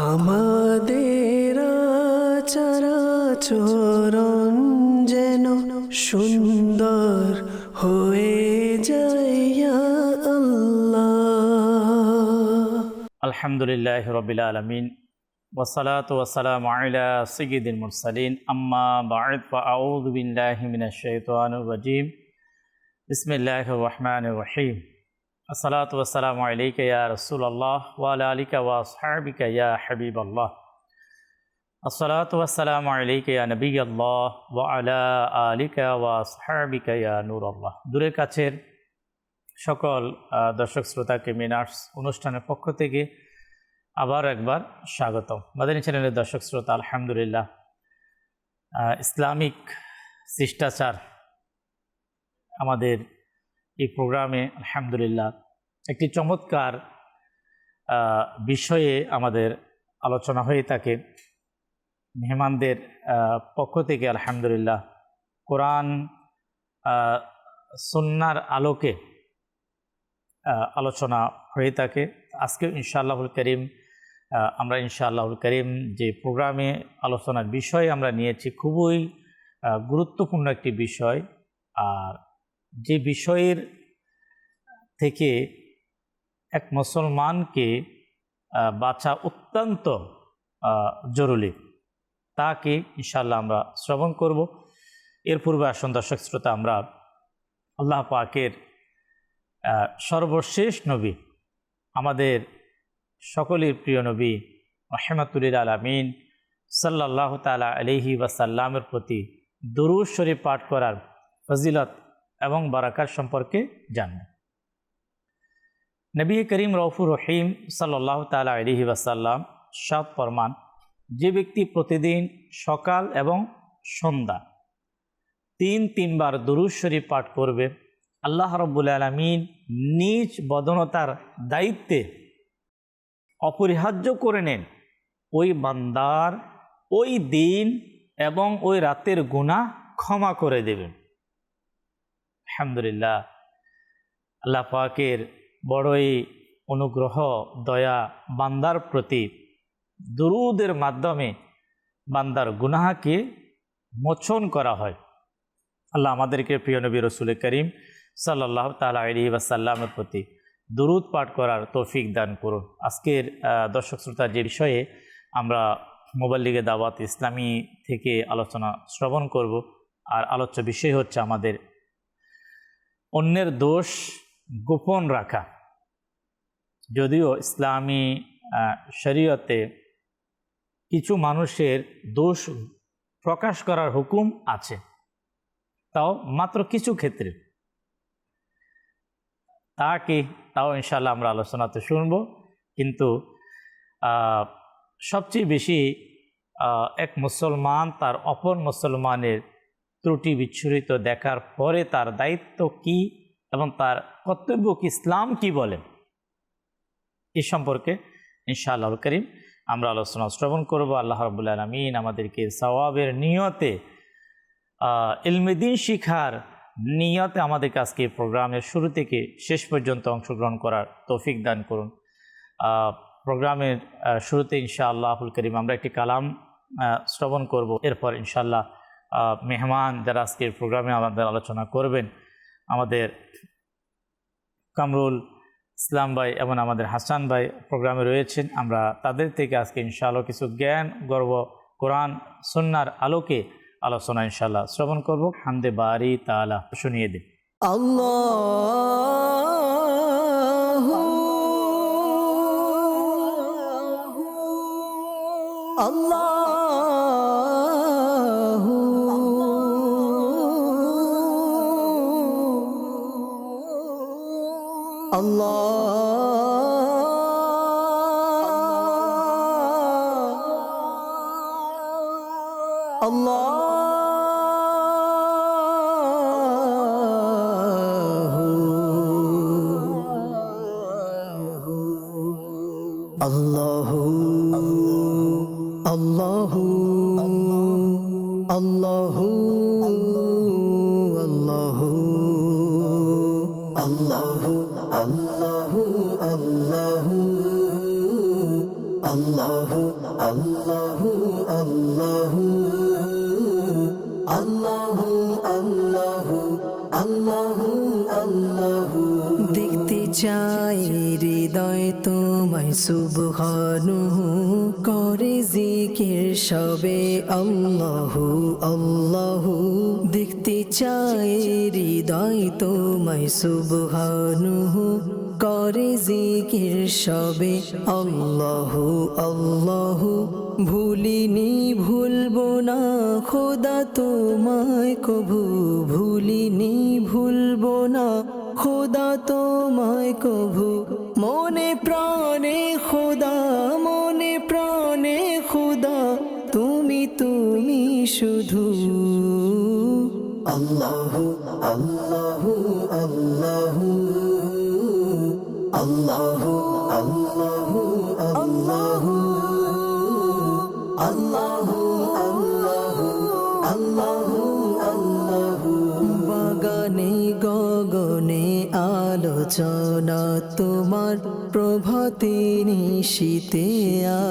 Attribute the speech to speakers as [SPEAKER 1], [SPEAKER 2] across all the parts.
[SPEAKER 1] আমাদের চরাচরণ যেন সুন্দর হয়ে যায় ইয়া আল্লাহ।
[SPEAKER 2] আলহামদুলিল্লাহি রাব্বিল আলামিন ওয়াসসালাতু ওয়াসসালামু আলা সাইয়্যিদিল মুরসালিন আম্মা বা'দ ফাআউযু বিল্লাহি মিনাশ শাইতানির রাজীম বিসমিল্লাহির রহমানির রহিম আসসালাতু ওয়াসসালামু আলাইকা ইয়া রাসূলুল্লাহ ওয়া আলা আলিকা ওয়া আসহাবিকা ইয়া হাবিবাল্লাহ আসসালাতু ওয়াসসালামু আলাইকা ইয়া নবিয়াল্লাহ ওয়া আলা আলিকা ওয়া আসহাবিকা ইয়া নূরাল্লাহ। দূরের কাছের সকল দর্শক শ্রোতাকে মিনার্স অনুষ্ঠানের পক্ষ থেকে আবার একবার স্বাগতম। মাদানী চ্যানেলের দর্শক শ্রোতা, আলহামদুলিল্লাহ ইসলামিক শিষ্টাচার আমাদের এই প্রোগ্রামে আলহামদুলিল্লাহ একটি চমৎকার বিষয়ে আমাদের আলোচনা হয়ে থাকে। মেহমানদের পক্ষ থেকে আলহামদুলিল্লাহ কোরআন সুন্নাহর আলোকে আলোচনা হয়ে থাকে। আজকে ইনশাআল্লাহুল করিম আমরা ইনশাআল্লাহুল করিম যে প্রোগ্রামে আলোচনার বিষয় আমরা নিয়েছি খুবই গুরুত্বপূর্ণ একটি বিষয়, আর যে বিষয়ের থেকে এক মুসলমানকে বাঁচা অত্যন্ত জরুরি, তাকে ইনশাআল্লাহ আমরা শ্রবণ করব। এর পূর্বে আসুন দর্শক শ্রোতা, আমরা আল্লাহ পাকের সর্বশেষ নবী, আমাদের সকলের প্রিয় নবী রাহমাতুল আলামিন সাল্লাল্লাহু তাআলা আলাইহি ওয়াসাল্লামের প্রতি দুরূদ শরীফ পাঠ করার ফজিলত এবং বারাকাত সম্পর্কে জানব। নবী করিম রউফুর রহিম সাল্লাল্লাহু তাআলা আলাইহি ওয়াসাল্লাম সাত ফরমান, যে ব্যক্তি প্রতিদিন সকাল এবং সন্ধ্যা তিনবার দুরূদ শরীফ পাঠ করবে, আল্লাহ রাব্বুল আলামিন নিজ বদনতার দায়িত্বে অপরিহার্য করে নেন ওই বান্দার ওই দিন এবং ওই রাতের গুনাহ ক্ষমা করে দেবেন। আলহামদুলিল্লাহ, আল্লাহ পাকের বড়ই অনুগ্রহ দয়া বান্দার প্রতি। দুরূদের মাধ্যমে বান্দার গুনাহকে মোচন করা হয়। আল্লাহ আমাদেরকে প্রিয় নবী রাসূল করিম সাল্লাল্লাহু তাআলা আলাইহি ওয়াসাল্লামের প্রতি দুরূদ পাঠ করার তৌফিক দান করুন। আজকের দর্শক শ্রোতা, যে বিষয়ে আমরা মুবাল্লিগে দাওয়াত ইসলামী থেকে আলোচনা শ্রবণ করব, আর আলোচ্য বিষয় হচ্ছে আমাদের অন্যের দোষ গোপন রাখা। যদিও ইসলামী শরীয়তে কিছু মানুষের দোষ প্রকাশ করার হুকুম আছে, তাও মাত্র কিছু ক্ষেত্রে। তাও ইনশাআল্লাহ আমরা আলোচনাতে শুনব। কিন্তু সবচেয়ে বেশি এক মুসলমান তার অপর মুসলমানের ত্রুটি বিচ্ছুরিত দেখার পরে তার দায়িত্ব কি এবং তার কর্তব্য কি, ইসলাম কি বলে, এ সম্পর্কে ইনশাআল্লাহুল করিম আমরা আলোচনা শ্রবণ করব। আল্লাহ রাব্বুল আলামিন আমাদেরকে সওয়াবের নিয়তে ইলমে দ্বীন শিখার নিয়তে আমাদেরকে আজকে প্রোগ্রামের শুরু থেকে শেষ পর্যন্ত অংশগ্রহণ করার তৌফিক দান করুন। প্রোগ্রামের শুরুতে ইনশাআল্লাহুল করিম আমরা একটি কালাম শ্রবণ করব। এরপর ইনশাআল্লাহ মেহমান যারা আজকের প্রোগ্রামে আমাদের আলোচনা করবেন, আমাদের কামরুল ইসলাম ভাই এবং আমাদের হাসান ভাই প্রোগ্রামে রয়েছেন। আমরা তাদের থেকে আজকে ইনশাআল্লাহ কিছু জ্ঞান গর্ব কোরআন সুন্নাহর আলোকে আলোচনা ইনশাআল্লাহ শ্রবণ করব। হামদে বারি তাআলা শুনিয়ে দিন।
[SPEAKER 1] আল্লাহু আল্লাহু আল্লাহ আল্লাহু আল্লাহু আল্লাহু আল্লাহু আল্লাহু আল্লাহু আল্লাহু আল্লাহু আল্লাহু আল্লাহু আল্লাহু আল্লাহু আল্লাহু আল্লাহু দেখতে চাই হৃদয় তোমায় সুবহানাহু করে জিকির সবে আল্লাহু আল্লাহু দেখতে চাই হৃদয় তোমায় সুবহানাহু করে জিকির সবে আল্লাহু আল্লাহু ভুলিনি ভুলবো না খোদা তোমায় কভু ভুলিনি ভুলবো না খোদা তোমায় কভু মনে প্রাণে খোদা মনে প্রাণে খোদা তুমি তুমি শুধু আল্লাহু আল্লাহু আল্লাহু আল্লাহু আল্লাহু আল্লাহু আল্লাহু আল্লাহু আল্লাহু আল্লাহু বাগানে গগনে আলোচনা তোমার প্রভাতে নিশীতে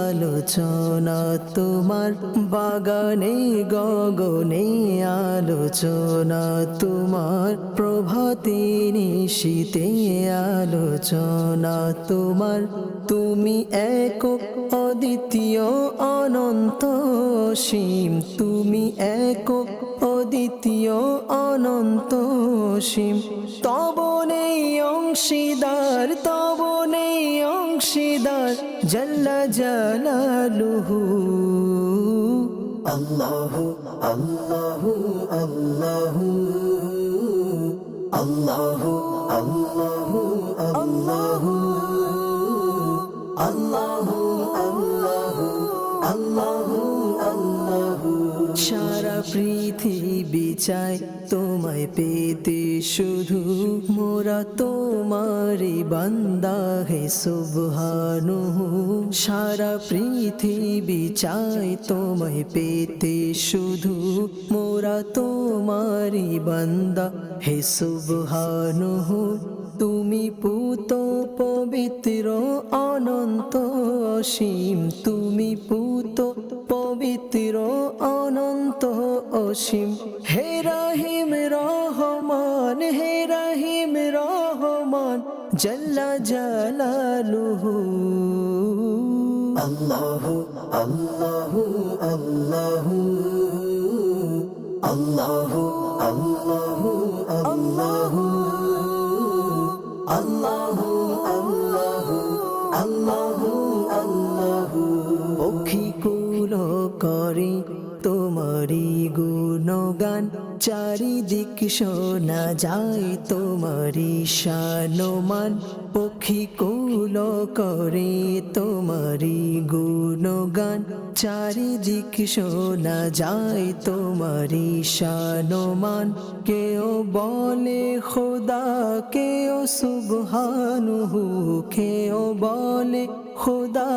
[SPEAKER 1] আলোচনা তোমার বাগানে গগনে আলোচনা তোমার প্রভাতে নিশীতে আলোচনা তোমার তুমি একক অদ্বিতীয় অনন্ত অসীম তুমি একক অদ্বিতীয় অনন্ত অসীম তব নেই অংশীদার তব নেই অংশীদার জাল্লা জালালুহু আল্লাহু আল্লাহু আল্লাহু আল্লাহু আল্লাহু আল্লাহু আল্লাহু আল্লাহু আল্লাহু আল্লাহু সারা পৃথিবী চায় তোমায় পেতে শুধু মোরা তোমারি বান্দা হে সুবহানাহু সারা পৃথিবী চায় তোমায় পেতে শুধু মোরা তোমারি বান্দা হে সুবহানাহু তুমি পুত পবিত্র অনন্ত অসীম তুমি পুত পবিত্র অনন্ত অসীম হে রহিম রহমান হে রহিম রহমান জাল্লা জালালুহু আল্লাহু আল্লাহু আল্লাহু আল্লাহু আল্লাহু আল্লাহু আল্লাহু আল্লাহু আল্লাহু আল্লাহু পক্ষী কুল করে তোমারি গুণগান চারিদিক শোনা যায় তোমারি শানমান পক্ষী কুল করে তোমারি গুণগান চারিদিক শোনা যায় তোমারি শানমান কেউ বলে খোদা কেউ সুবহানাহু কেউ বলে খোদা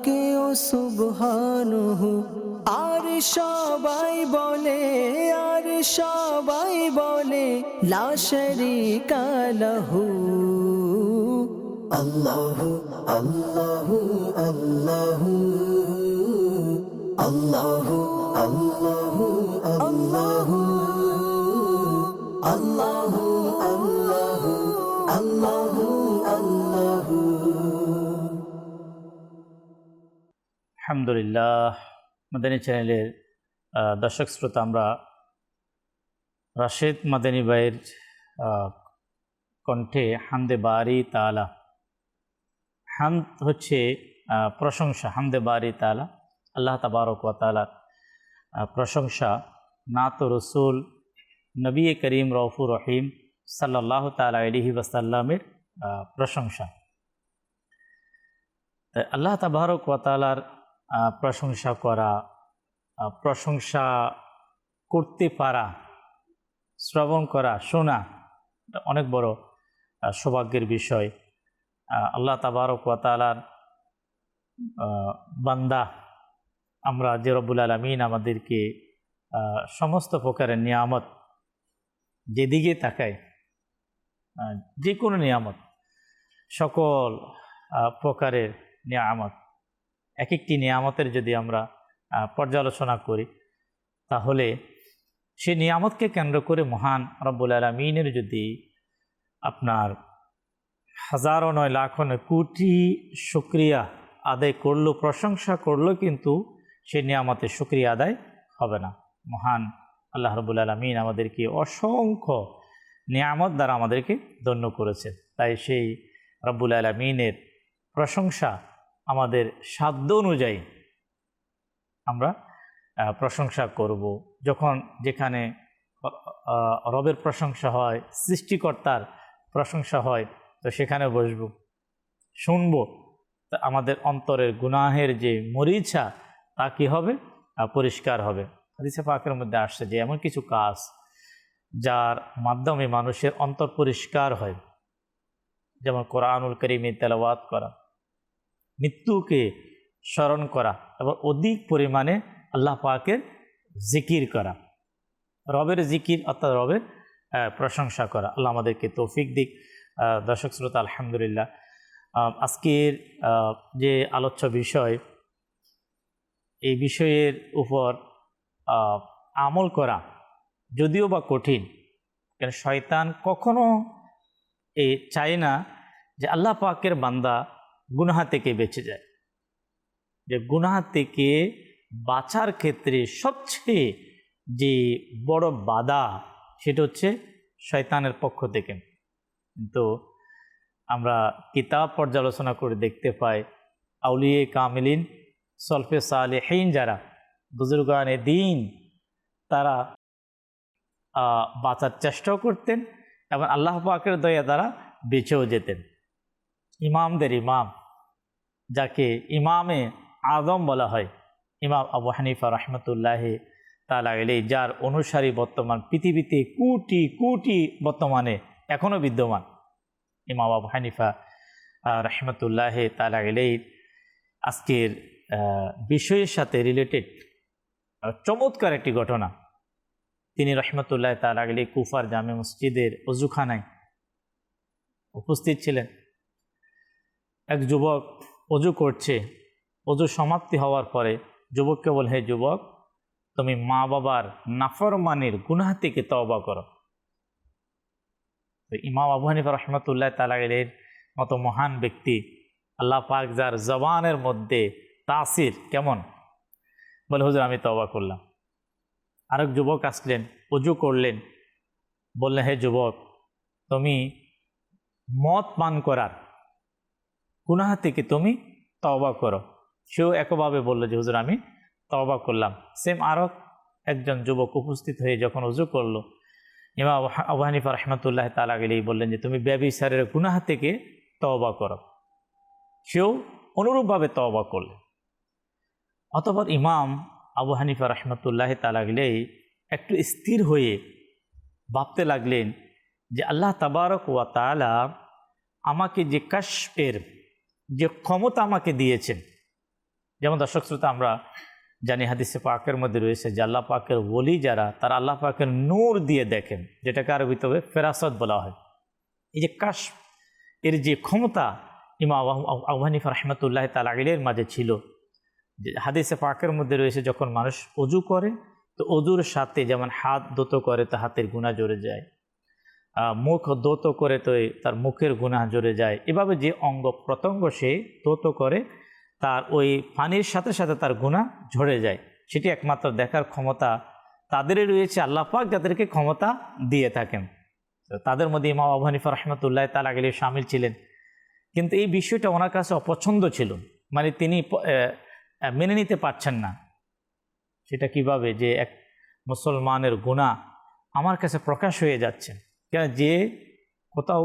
[SPEAKER 1] কেউ সুবহানাহু আর সবাই বলে লা শারীকা লাহু আল্লাহু আল্লাহু আল্লাহু আল্লাহু আল্লাহু আল্লাহু আল্লাহু আল্লাহু আল্লাহু আল্লাহু
[SPEAKER 2] আলহামদুলিল্লাহ মাদানী চ্যানেলের দর্শক শ্রোতা আমরা রাশেদ মাদানী ভাইয়ের কণ্ঠে হামদে বারি তাআলা হামদ হচ্ছে প্রশংসা হামদে বারি তাআলা আল্লাহ তাবারক ওয়া তাআলার প্রশংসা নাত রসুল নবী করিম রউফুর রহিম সাল্লাল্লাহু তাআলা আলাইহি ওয়াসাল্লামের প্রশংসা আল্লাহ তাবারক ওয়া তাআলার প্রশংসা করা প্রশংসা করতে পারা শ্রবণ করা শোনা অনেক বড় সৌভাগ্যের বিষয় আল্লাহ তাবারক ওয়া তাআলার বান্দা আমরা যে রব্বুল আলামিন আমাদেরকে সমস্ত প্রকারের নিয়ামত যেদিকে তাকায় যে কোনো নিয়ামত সকল প্রকারের নিয়ামত এক একটি নিয়ামতের যদি আমরা পর্যালোচনা করি, তাহলে সে নিয়ামতকে কেন্দ্র করে মহান রব্বুল আলামিনের যদি আপনার হাজারো নয় লাখো নয় কোটি শুকরিয়া আদায় করলো, প্রশংসা করলো, কিন্তু সেই নিয়ামতের শুকরিয়া আদায় হবে না। মহান আল্লাহ রব্বুল আলামিন আমাদেরকে অসংখ্য নিয়ামত দ্বারা আমাদেরকে ধন্য করেছে। তাই সেই রব্বুল আলামিনের প্রশংসা আমাদের সাধ্য অনুযায়ী আমরা প্রশংসা করব। যখন যেখানে রবের প্রশংসা হয়, সৃষ্টিকর্তার প্রশংসা হয়, তো সেখানে বসব, শুনব, তা আমাদের অন্তরের গুনাহের যে মরিচা তা কী হবে, পরিষ্কার হবে। হাদিসে পাকের মধ্যে আসছে যে এমন কিছু কাজ যার মাধ্যমে মানুষের অন্তর পরিষ্কার হয়, যেমন কোরআনুল কারীমে তেলাওয়াত করা, মৃত্যুকে স্মরণ করা এবং অধিক পরিমাণে আল্লাহ পাকের জিকির করা, রবের জিকির অর্থাৎ রবের প্রশংসা করা। আল্লাহ আমাদেরকে তৌফিক দিক। দর্শক শ্রোতা, আলহামদুলিল্লাহ, আজকের যে আলোচ্য বিষয়, এই বিষয়ের উপর আমল করা যদিও বা কঠিন, কেন শয়তান কখনো চায় না যে আল্লাহ পাকের বান্দা গুনাহ থেকে বেঁচে যায়। যে গুনাহ থেকে বাঁচার ক্ষেত্রে সবচেয়ে যে বড় বাধা, সেটা হচ্ছে শয়তানের পক্ষ থেকে। কিন্তু আমরা কিতাব পর্যালোচনা করে দেখতে পাই, আউলিয়ে কামিলিন, সলফে সালেহিন, যারা বুজুর্গানে দ্বীন, তারা বাঁচার চেষ্টাও করতেন এবং আল্লাহ পাকের দয়া দ্বারা বেঁচেও যেতেন। ইমামদের ইমাম, যাকে ইমামে আজম বলা হয়, ইমাম আবু হানিফা রহমতুল্লাহি তাআলা আলাইহি, যার অনুসারী বর্তমান পৃথিবীতে কোটি কোটি বর্তমানে এখনও বিদ্যমান। ইমাম আবু হানিফা রহমতুল্লাহি তাআলা আলাইহি আজকের বিষয়ের সাথে রিলেটেড চমৎকার একটি ঘটনা। তিনি রহমতুল্লাহি তাআলা আলাইহি কুফার জামে মসজিদের অজুখানায় উপস্থিত ছিলেন। এক যুবক অজু করছে। অজু সমাপ্তি হওয়ার পরে যুবককে বলে, হে যুবক, তুমি মা বাবার নাফরমানির গুনাহ থেকে তওবা করো। তো ইমাম আবু হানিফা রহমতুল্লাহি তাআলা আলাইহির মতো মহান ব্যক্তি, আল্লাহ পাক যার জবানের মধ্যে তাসির কেমন, বলে, হুজুর আমি তওবা করলাম। আরেক যুবক আসলেন, অজু করলেন, বললেন, হে যুবক, তুমি মদ পান করার গুনাহ থেকে তুমি তওবা করো। সেও একভাবে বলল যে হুজুর আমি তওবা করলাম। সেম আরও একজন যুবক উপস্থিত হয়ে যখন অজু করলো, ইমাম আবু হানিফা রহমতুল্লাহি তাআলা আলাইহি বললেন যে তুমি ব্যভিচারের গুনাহ থেকে তওবা করো। সেও অনুরূপভাবে তওবা করলেন। অতঃপর ইমাম আবু হানিফা রহমতুল্লাহি তাআলা আলাইহি একটু স্থির হয়ে ভাবতে লাগলেন যে আল্লাহ তাবারক ওয়া তাআলা আমাকে যে কাশফের যে ক্ষমতা আমাকে দিয়েছেন, যেমন দর্শক শ্রোতা আমরা জানি হাদিসে পাকের মধ্যে রয়েছে যে আল্লাহ পাকের ওলি যারা, তারা আল্লাহ পাকের নূর দিয়ে দেখেন, যেটাকে আরবিতে ফেরাসত বলা হয়। এই যে কাশফ এর যে ক্ষমতা ইমাম আবু হানিফা রহমতুল্লাহি তাআলা আলাইহির মাঝে ছিল। যে হাদিসে পাকের মধ্যে রয়েছে যখন মানুষ অজু করে, তো অজুর সাথে যেমন হাত ধৌত করে তো হাতের গুনাহ জড়ে যায়, মুখ ধৌত করে তো তার মুখের গুনাহ জড়ে যায়, এভাবে যে অঙ্গ প্রত্যঙ্গ সে ধৌত করে তার ওই পানির সাথে সাথে তার গুনাহ ঝরে যায়। সেটি একমাত্র দেখার ক্ষমতা তাদেরই রয়েছে, আল্লাহ পাক যাদেরকে ক্ষমতা দিয়ে থাকেন। তাদের মধ্যে ইমাম আবু হানিফা রহমতুল্লাহি তাআলা আলাইহি শামিল ছিলেন। কিন্তু এই বিষয়টা ওনার কাছে অপছন্দ ছিল, মানে তিনি মেনে নিতে পারছেন না। সেটা কিভাবে যে এক মুসলমানের গুনাহ আমার কাছে প্রকাশ হয়ে যাচ্ছে। কেন যে কোথাও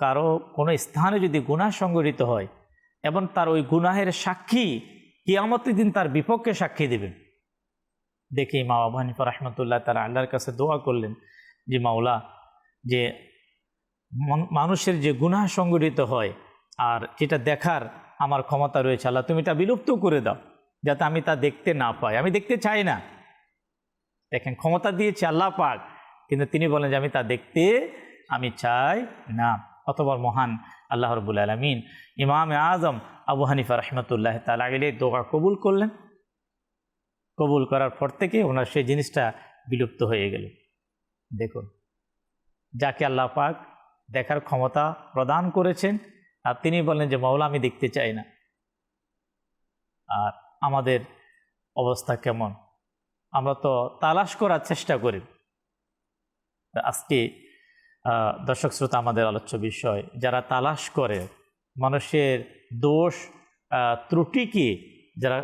[SPEAKER 2] কারো কোনো স্থানে যদি গুনাহ সংঘটিত হয় এবং তার ওই গুনাহের সাক্ষী কিয়ামতের দিন তার বিপক্ষে সাক্ষী দেবেন, দেখে ইমাম আবু হানিফা রাহমাতুল্লাহ তাআলা আল্লাহর কাছে দোয়া করলেন যে মাওলা, যে মানুষের যে গুনাহ সংঘটিত হয় আর যেটা দেখার আমার ক্ষমতা রয়েছে, আল্লাহ তুমি তা বিলুপ্ত করে দাও, যাতে আমি তা দেখতে না পাই। আমি দেখতে চাই না। দেখেন, ক্ষমতা দিয়েছে আল্লাহ পাক, কিন্তু তিনি বলেন যে আমি তা দেখতে আমি চাই না। অথবা মহান আল্লাহ রাব্বুল আলামিন ইমাম আজম আবু হানিফা রহমতুল্লাহ তাআলা আলাইহি দোয়া কবুল করলেন। কবুল করার পর থেকে ওনার সেই জিনিসটা বিলুপ্ত হয়ে গেল। দেখুন, যাকে আল্লাহ পাক দেখার ক্ষমতা প্রদান করেছেন, আর তিনি বললেন যে মাওলা আমি দেখতে চাই না। আর আমাদের অবস্থা কেমন? আমরা তো তালাশ করার চেষ্টা করি। আজকে দর্শক শ্রোতা, আমাদের আলোচ্য বিষয়, যারা তালাশ করে মানুষের দোষ ত্রুটিকে যারা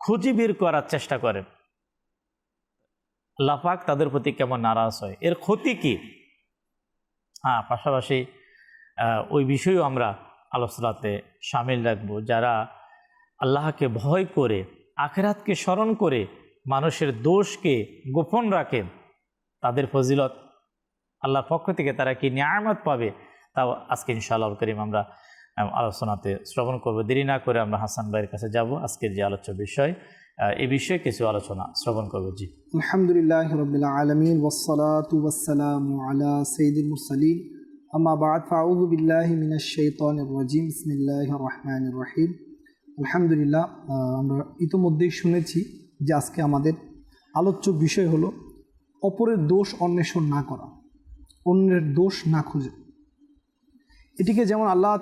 [SPEAKER 2] খুঁজে বের করার চেষ্টা করে, আল্লাহ পাক তাদের প্রতি কেমন নারাজ হয়, এর ক্ষতি কি? পাশাপাশি ওই বিষয়েও আমরা আলোচনাতে সামিল রাখবো। যারা আল্লাহকে ভয় করে, আখিরাতকে স্মরণ করে মানুষের দোষকে গোপন রাখে, তাদের ফজিলত আল্লাহর পক্ষ থেকে তারা কি নিয়ামত পাবে, তাও আজকে ইনশাআল্লাহ করিম আমরা আলোচনাতে শ্রবণ করব। দেরি না করে আমরা হাসান ভাইয়ের কাছে যাব। আজকের যে আলোচ্য বিষয়, এই বিষয়ে কিছু আলোচনা শ্রবণ করব। জি,
[SPEAKER 3] আলহামদুলিল্লাহ রাব্বিল আলামিন ওয়াসসালাতু ওয়াসসালামু আলা সাইয়্যিদিল মুরসালিন আম্মা বা'দ ফাআউযু বিল্লাহি মিনাশ শাইতানির রাজিম বিসমিল্লাহির রহমানির রহিম। আলহামদুলিল্লাহ, আমরা ইতিমধ্যেই শুনেছি যে আজকে আমাদের আলোচ্য বিষয় হলো অপরের দোষ অন্বেষণ না করা, অন্যের দোষ না খুঁজে। এটিকে যেমন আল্লাহ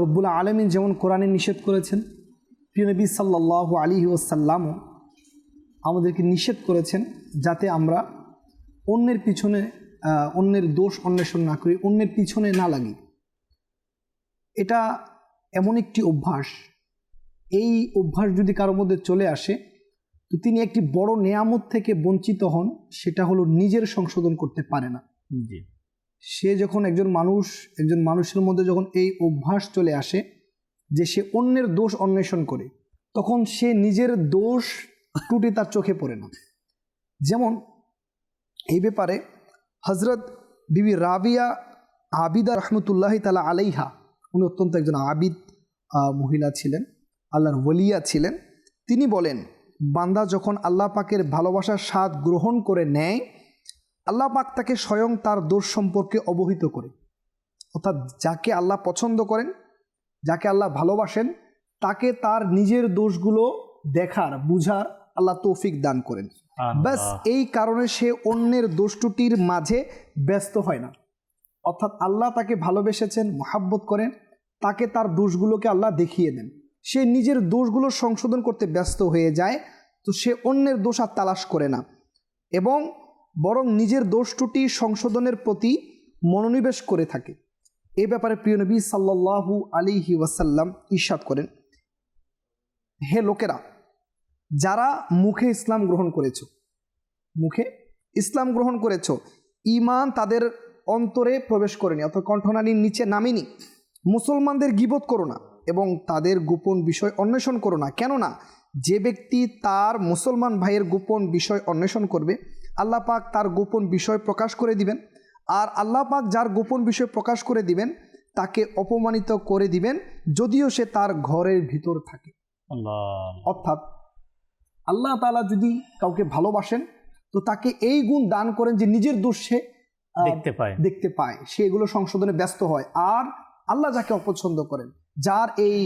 [SPEAKER 3] রাব্বুল আলামিন যেমন কোরআনে নিষেধ করেছেন, প্রিয় নবী সাল্লাল্লাহু আলাইহি ওয়াসাল্লামও আমাদেরকে নিষেধ করেছেন যাতে আমরা অন্যের পিছনে অন্যের দোষ অন্বেষণ না করি, অন্যের পিছনে না লাগি। এটা এমন একটি অভ্যাস, এই অভ্যাস যদি কারোর মধ্যে চলে আসে তো তিনি একটি বড় নেয়ামত থেকে বঞ্চিত হন, সেটা হলো নিজের সংশোধন করতে পারে না।
[SPEAKER 2] জি।
[SPEAKER 3] সে যখন একজন মানুষের মধ্যে যখন এই অভ্যাস চলে আসে যে সে অন্যের দোষ অন্বেষণ করে, তখন সে নিজের দোষ ত্রুটি তার চোখে পড়ে না। যেমন এই ব্যাপারে হজরত বিবি রাবিয়া আবিদা রহমতুল্লাহি তাআলা আলাইহা, উনি অত্যন্ত একজন আবিদ মহিলা ছিলেন, আল্লাহর ওলিয়া ছিলেন। তিনি বলেন, বান্দা যখন আল্লাহ পাকের ভালোবাসার স্বাদ গ্রহণ করে নেয়, আল্লাহ পাক তাকে স্বয়ং তার দোষ সম্পর্কে অবহিত করে। অর্থাৎ যাকে আল্লাহ পছন্দ করেন, যাকে আল্লাহ ভালোবাসেন, তাকে তার নিজের দোষগুলো দেখার, বুঝার আল্লাহ তৌফিক দান করেন। ব্যাস এই কারণে সে অন্যের দোষ ত্রুটির মাঝে ব্যস্ত হয় না। অর্থাৎ আল্লাহ তাকে ভালোবেসেছেন, মহাব্বত করেন, তাকে তার দোষগুলোকে আল্লাহ দেখিয়ে দেন। সে নিজের দোষগুলো সংশোধন করতে ব্যস্ত হয়ে যায়, তো সে অন্যের দোষ আর তালাশ করে না, এবং বরং নিজের দোষ ত্রুটি সংশোধনের প্রতি মনোনিবেশ করে থাকে। এ ব্যাপারে প্রিয় নবী সাল্লাল্লাহু আলাইহি ওয়াসাল্লাম ইরশাদ করেন, হে লোকেরা, যারা মুখে ইসলাম গ্রহণ করেছ, মুখে ইসলাম গ্রহণ করেছ, ঈমান তাদের অন্তরে প্রবেশ করেনি, অর্থাৎ কণ্ঠনালীর নিচে নামেনি। মুসলমানদের গীবত করো না এবং তাদের গোপন বিষয় অন্বেষণ করো না, কেননা যে ব্যক্তি তার মুসলমান ভাইয়ের গোপন বিষয় অন্বেষণ করবে, আল্লাহ পাক তার গোপন বিষয় প্রকাশ করে দিবেন, আর আল্লাহ পাক যার গোপন বিষয় প্রকাশ করে দিবেন তাকে অপমানিত করে দিবেন, যদিও সে তার ঘরের ভিতর থাকে। অর্থাৎ আল্লাহ তাআলা যদি কাউকে ভালোবাসেন তো তাকে এই গুণ দান করেন যে নিজের দোষ সে দেখতে পায়, সে এগুলো সংশোধনে ব্যস্ত হয়। আর আল্লাহ যাকে অপছন্দ করেন, যার এই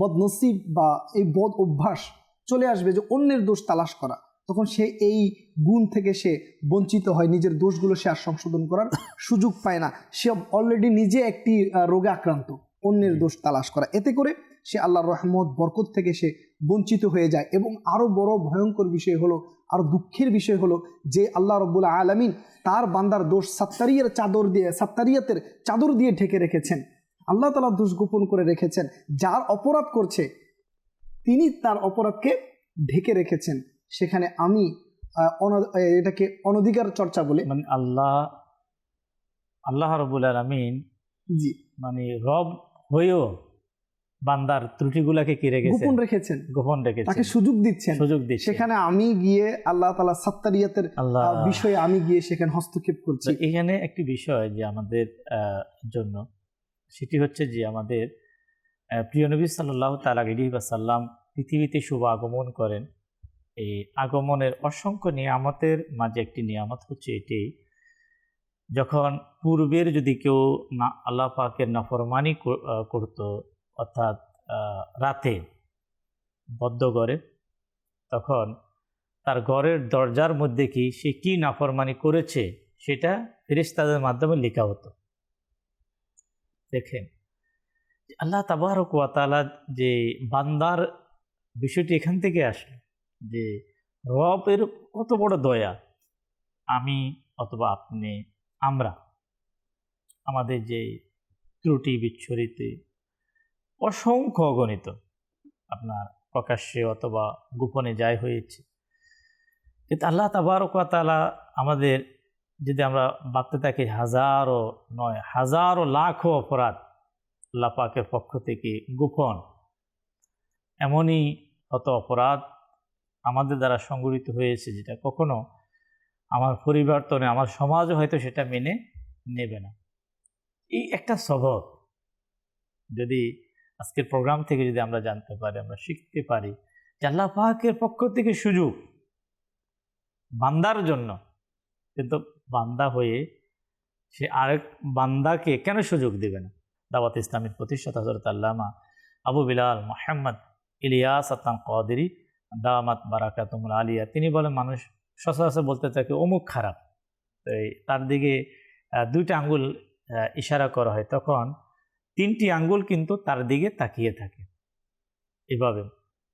[SPEAKER 3] বদনসিব বা এই বদ অভ্যাস চলে আসবে যে অন্যের দোষ তালাশ করা, তখন সে এই গুণ থেকে সে বঞ্চিত হয়, নিজের দোষগুলো সে আর সংশোধন করার সুযোগ পায় না। সে অলরেডি নিজে একটি রোগে আক্রান্ত, অন্যের দোষ তালাশ করা, এতে করে সে আল্লাহর রহমত বরকত থেকে সে বঞ্চিত হয়ে যায়। এবং আরও বড় ভয়ঙ্কর বিষয় হলো, আরও দুঃখের বিষয় হলো যে আল্লাহ রাব্বুল আলামিন তার বান্দার দোষ সাত্তারিয়াতের চাদর দিয়ে ঢেকে রেখেছেন। আল্লাহ তাআলা দোষ গোপন করে রেখেছেন, যার অপরাধ করছে তিনি তার অপরাধকে ঢেকে রেখেছেন। সেখানে আমি এটাকে অনধিকার চর্চা বলে,
[SPEAKER 2] মানে আল্লাহ রাব্বুল আলামিন
[SPEAKER 3] জি
[SPEAKER 2] মানে রব হয়েও বান্দার ত্রুটিগুলাকে কি গোপন রেখেছেন, তাকে সুযোগ দিচ্ছেন। সেখানে আমি গিয়ে আল্লাহ তাআলা সাত্তারিয়াতের বিষয়ে আমি গিয়ে সেখানে হস্তক্ষেপ করছি। এখানে একটি বিষয় যে আমাদের জন্য, সেটি হচ্ছে যে আমাদের প্রিয় নবী সাল্লাল্লাহু তাআলা আলাইহি ওয়াসাল্লাম পৃথিবীতে শুভ আগমন করেন। এই আগমনের অসংখ্য নিয়ামতের মাঝে একটি নিয়ামত হচ্ছে এটি যখন পূর্বের যদি কেউ না আল্লাহ পাকের নাফরমানি করত, অর্থাৎ রাতে বদ্ধ ঘরে, তখন তার ঘরের দরজার মধ্যে সে কি নাফরমানি করেছে সেটা ফেরেশতাদের মাধ্যমে লেখা হতো। দেখেন আল্লাহ তাবারক ওয়া তাআলা যে বান্দার বিষয়টি এখান থেকে আসে যে রবের কত বড় দয়া। আমি অথবা আপনি, আমরা আমাদের যে ত্রুটি বিচ্ছুরিত অসংখ্য অগণিত, আপনার প্রকাশ্যে অথবা গোপনে যাই হয়েছে, কিন্তু আল্লাহ তাবারক ওয়া তাআলা আমাদের, যদি আমরা ভাবতে থাকি হাজারো নয় হাজারো লাখো অপরাধ আল্লাহ পাকের পক্ষ থেকে গোপন, এমনই কত অপরাধ আমাদের দ্বারা সংগঠিত হয়েছে যেটা কখনো আমার পরিবর্তনে আমার সমাজও হয়তো সেটা মেনে নেবে না। এই একটা স্বভাব যদি আজকের প্রোগ্রাম থেকে যদি আমরা জানতে পারি, আমরা শিখতে পারি যে আল্লাহ পাকের পক্ষ থেকে সুযোগ বান্দার জন্য, কিন্তু বান্দা হয়ে সে আরেক বান্দাকে কেন সুযোগ দেবে না? দাওয়াত ইসলামের প্রতিষ্ঠাতা হযরত আল্লামা আবু বিলাল মুহাম্মদ ইলিয়াস আতাম কাদেরী দামাত বারাকাতুহুল আলিয়া, তিনি বলেন মানুষ সচরাচর বলতে থাকে অমুক খারাপ, তো তার দিকে দুইটা আঙ্গুল ইশারা করা হয়, তখন তিনটি আঙ্গুল কিন্তু তার দিকে তাকিয়ে থাকে এভাবে,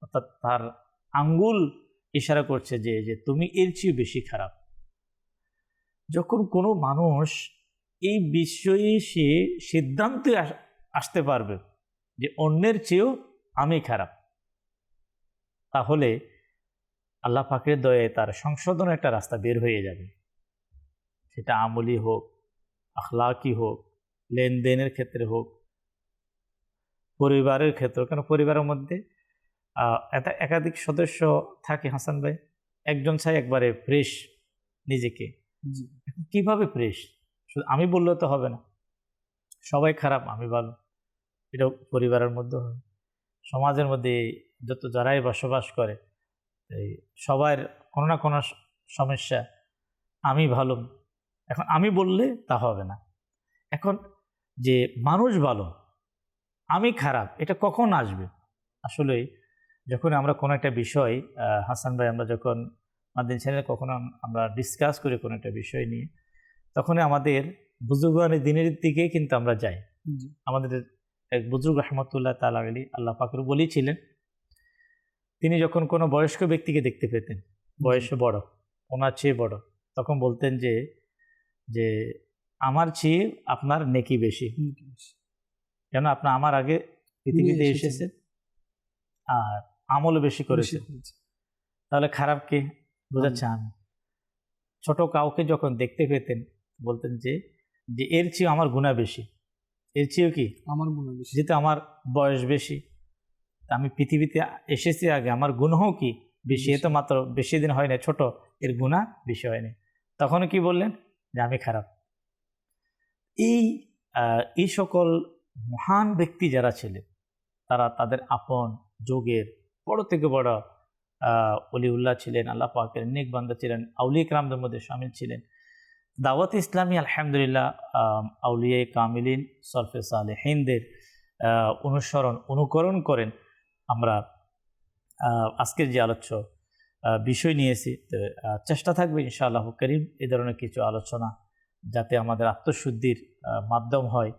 [SPEAKER 2] অর্থাৎ তার আঙ্গুল ইশারা করছে যে যে তুমি এর চেয়ে বেশি খারাপ। যখন কোনো মানুষ এই বিষয়ে সে সিদ্ধান্তে আসতে পারবে যে অন্যের চেয়েও আমি খারাপ, তাহলে আল্লাহ পাকের দয়ায় তার সংশোধনের একটা রাস্তা বের হয়ে যাবে। সেটা আমলি হোক, আখলাকি হোক, লেনদেনের ক্ষেত্রে হোক, পরিবারের ক্ষেত্রে। কেন পরিবারের মধ্যে একাধিক সদস্য থাকে হাসান ভাই, একজন চাই একবারে ফ্রেশ নিজেকে, কিভাবে ফ্রেশ? শুধু আমি বললে তো হবে না, সবাই খারাপ আমি ভালো, এটা পরিবারের মধ্যে হয়, সমাজের মধ্যে যত যারাই বসবাস করে এই সবার কোনো না কোনো সমস্যা, আমি ভালো, এখন আমি বললে তা হবে না। এখন যে মানুষ ভালো আমি খারাপ, এটা কখন আসবে? আসলে যখন আমরা কোনো একটা বিষয়, হাসান ভাই, আমরা যখন মাদিনী চ্যানেলে কখনো আমরা ডিসকাস করি কোনো একটা বিষয় নিয়ে, তখনই আমাদের বুজুর্গানি দিনের দিকে কিন্তু আমরা যাই। আমাদের এক বুজুর্গ রহমতুল্লাহ তাআলা আলাইহি, আল্লাহ পাকের বলেছিলেন, তিনি যখন কোনো বয়স্ক ব্যক্তিকে দেখতে পেতেন, বয়সে বড়, ওনার চেয়ে বড়, তখন বলতেন যে যে আমার চেয়ে আপনার নেকি বেশি, কেন আপনার আমার আগে পৃথিবীতে এসেছেন আর আমলও বেশি করেছে, তাহলে খারাপ কে বোঝাচ্ছে? আমি। ছোট কাউকে যখন দেখতে পেতেন বলতেন যে যে এর চেয়েও আমার গুনাহ বেশি, এর চেয়েও কি
[SPEAKER 3] আমার গুনাহ বেশি,
[SPEAKER 2] যেহেতু আমার বয়স বেশি, আমি পৃথিবীতে এসেছি আগে, আমার গুনাহও কি বেশি, এ তো মাত্র বেশি দিন হয় না, ছোট, এর গুনাহ বেশি হয়নি। তখন কি বললেন? যে আমি খারাপ। এই সকল মহান ব্যক্তি যারা ছিলেন, তারা তাদের আপন যুগের বড় থেকে বড় অলিউল্লাহ ছিলেন, আল্লাহ পাকের নেক বান্দা ছিলেন, আউলিয়া কেরামদের মধ্যে শামিল ছিলেন। দাওয়াত ইসলামী আলহামদুলিল্লাহ আউলিয়া কামিলিন সলফে সালেহিনদের অনুকরণ করেন আমরা আজকের যে আলোচ্য বিষয় নিয়েছি। চেষ্টা থাকবে ইনশাআল্লাহ করিম এই ধরনের কিছু আলোচনা, যাতে আমাদের আত্মশুদ্ধির মাধ্যম হয়,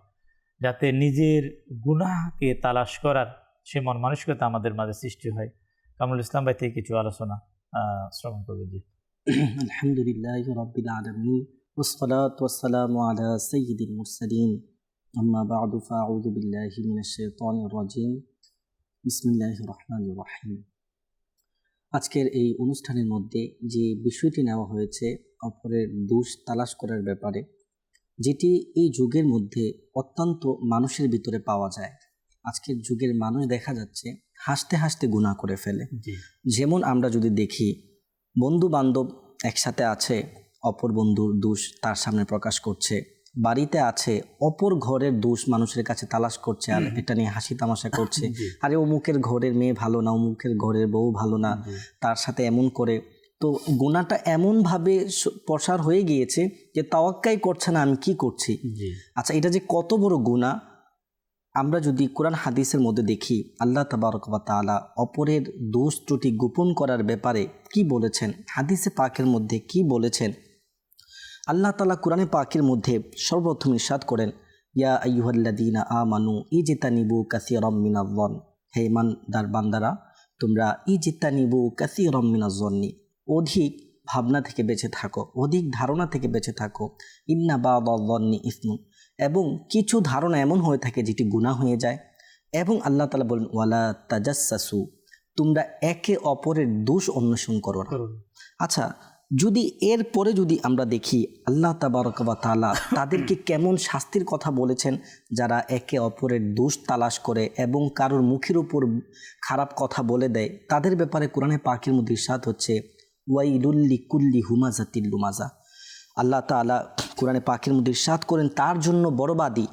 [SPEAKER 2] যাতে নিজের গুনাহকে তালাশ করার সে মন মানসিকতা আমাদের মাঝে সৃষ্টি হয়। কামরুল ইসলাম ভাই থেকে কিছু আলোচনা শ্রবণ করবে। জি,
[SPEAKER 4] আলহামদুলিল্লাহি রাব্বিল আলামিন ওয়াসসালাতু ওয়াসসালামু আলা সাইয়্যিদিল মুরসালিন আম্মা বা'দু ফাআউযু বিল্লাহি মিনাশ শাইতানির রাজিম বিসমিল্লাহির রহমানির রহিম। আজকের এই অনুষ্ঠানের মধ্যে যে বিষয়টি নেওয়া হয়েছে অপরের দোষ তালাশ করার ব্যাপারে, যেটি এই যুগের মধ্যে অত্যন্ত মানুষের ভিতরে পাওয়া যায়। আজকের যুগের মানুষ দেখা যাচ্ছে হাসতে হাসতে গুনাহ করে ফেলে। যেমন আমরা যদি দেখি, বন্ধু বান্ধব একসাথে আছে, অপর বন্ধুর দোষ তার সামনে প্রকাশ করছে, বাড়িতে আছে অপর ঘরের দোষ মানুষের কাছে তালাশ করছে আর এটা নিয়ে হাসি তামাশা করছে, আরে অমুকের ঘরের মেয়ে ভালো না, অমুকের ঘরের বউ ভালো না, তার সাথে এমন করে তো গুনাহটা এমনভাবে প্রসার হয়ে গিয়েছে যে তাওয়াক্কাই করছে না আমি কি করছি।
[SPEAKER 2] জি
[SPEAKER 4] আচ্ছা, এটা যে কত বড় গুনাহ, আমরা যদি কোরআন হাদিসের মধ্যে দেখি আল্লাহ তাবারক ওয়া তাআলা অপরের দোষ ত্রুটি গোপন করার ব্যাপারে কি বলেছেন, হাদিসে পাকের মধ্যে কি বলেছেন। আল্লাহ তাআলা কোরআনে পাকের মধ্যে সর্বপ্রথম ইরশাদ করেন, ইয়া আইয়ুহাল্লাযীনা আমানু ইজতানিবু কাসীরাম মিনাজ-যন, হে ঈমানদার বান্দারা তোমরা ইজতানিবু কাসীরাম মিনাজ-যন্নি, অধিক ভাবনা থেকে বেঁচে থাকো, অধিক ধারণা থেকে বেঁচে থাকো। ইন্না বা'দায-যন্নি ইসমুন, এবং কিছু ধারণা এমন হয়ে থাকে যেটি গুনাহ হয়ে যায়। এবং আল্লাহ তাআলা বলেন ওয়ালা তাজাসসু, তোমরা একে অপরের দোষ অন্বেষণ করো না। আচ্ছা, যদি এরপরে যদি আমরা দেখি আল্লাহ তাবারক ওয়া তাআলা তাদেরকে কেমন শাস্তির কথা বলেছেন, যারা একে অপরের দোষ তালাশ করে এবং কারোর মুখের উপর খারাপ কথা বলে দেয়, তাদের ব্যাপারে কোরআনে পাকের মধ্যে ইরশাদ হচ্ছে ওয়াইলুল লিকুল্লি হুমাযাতিল লুমাযা। আল্লাহ তাআলা কোরআনে পাকের মধ্যে ইরশাদ করেন তার জন্য বড়বাদী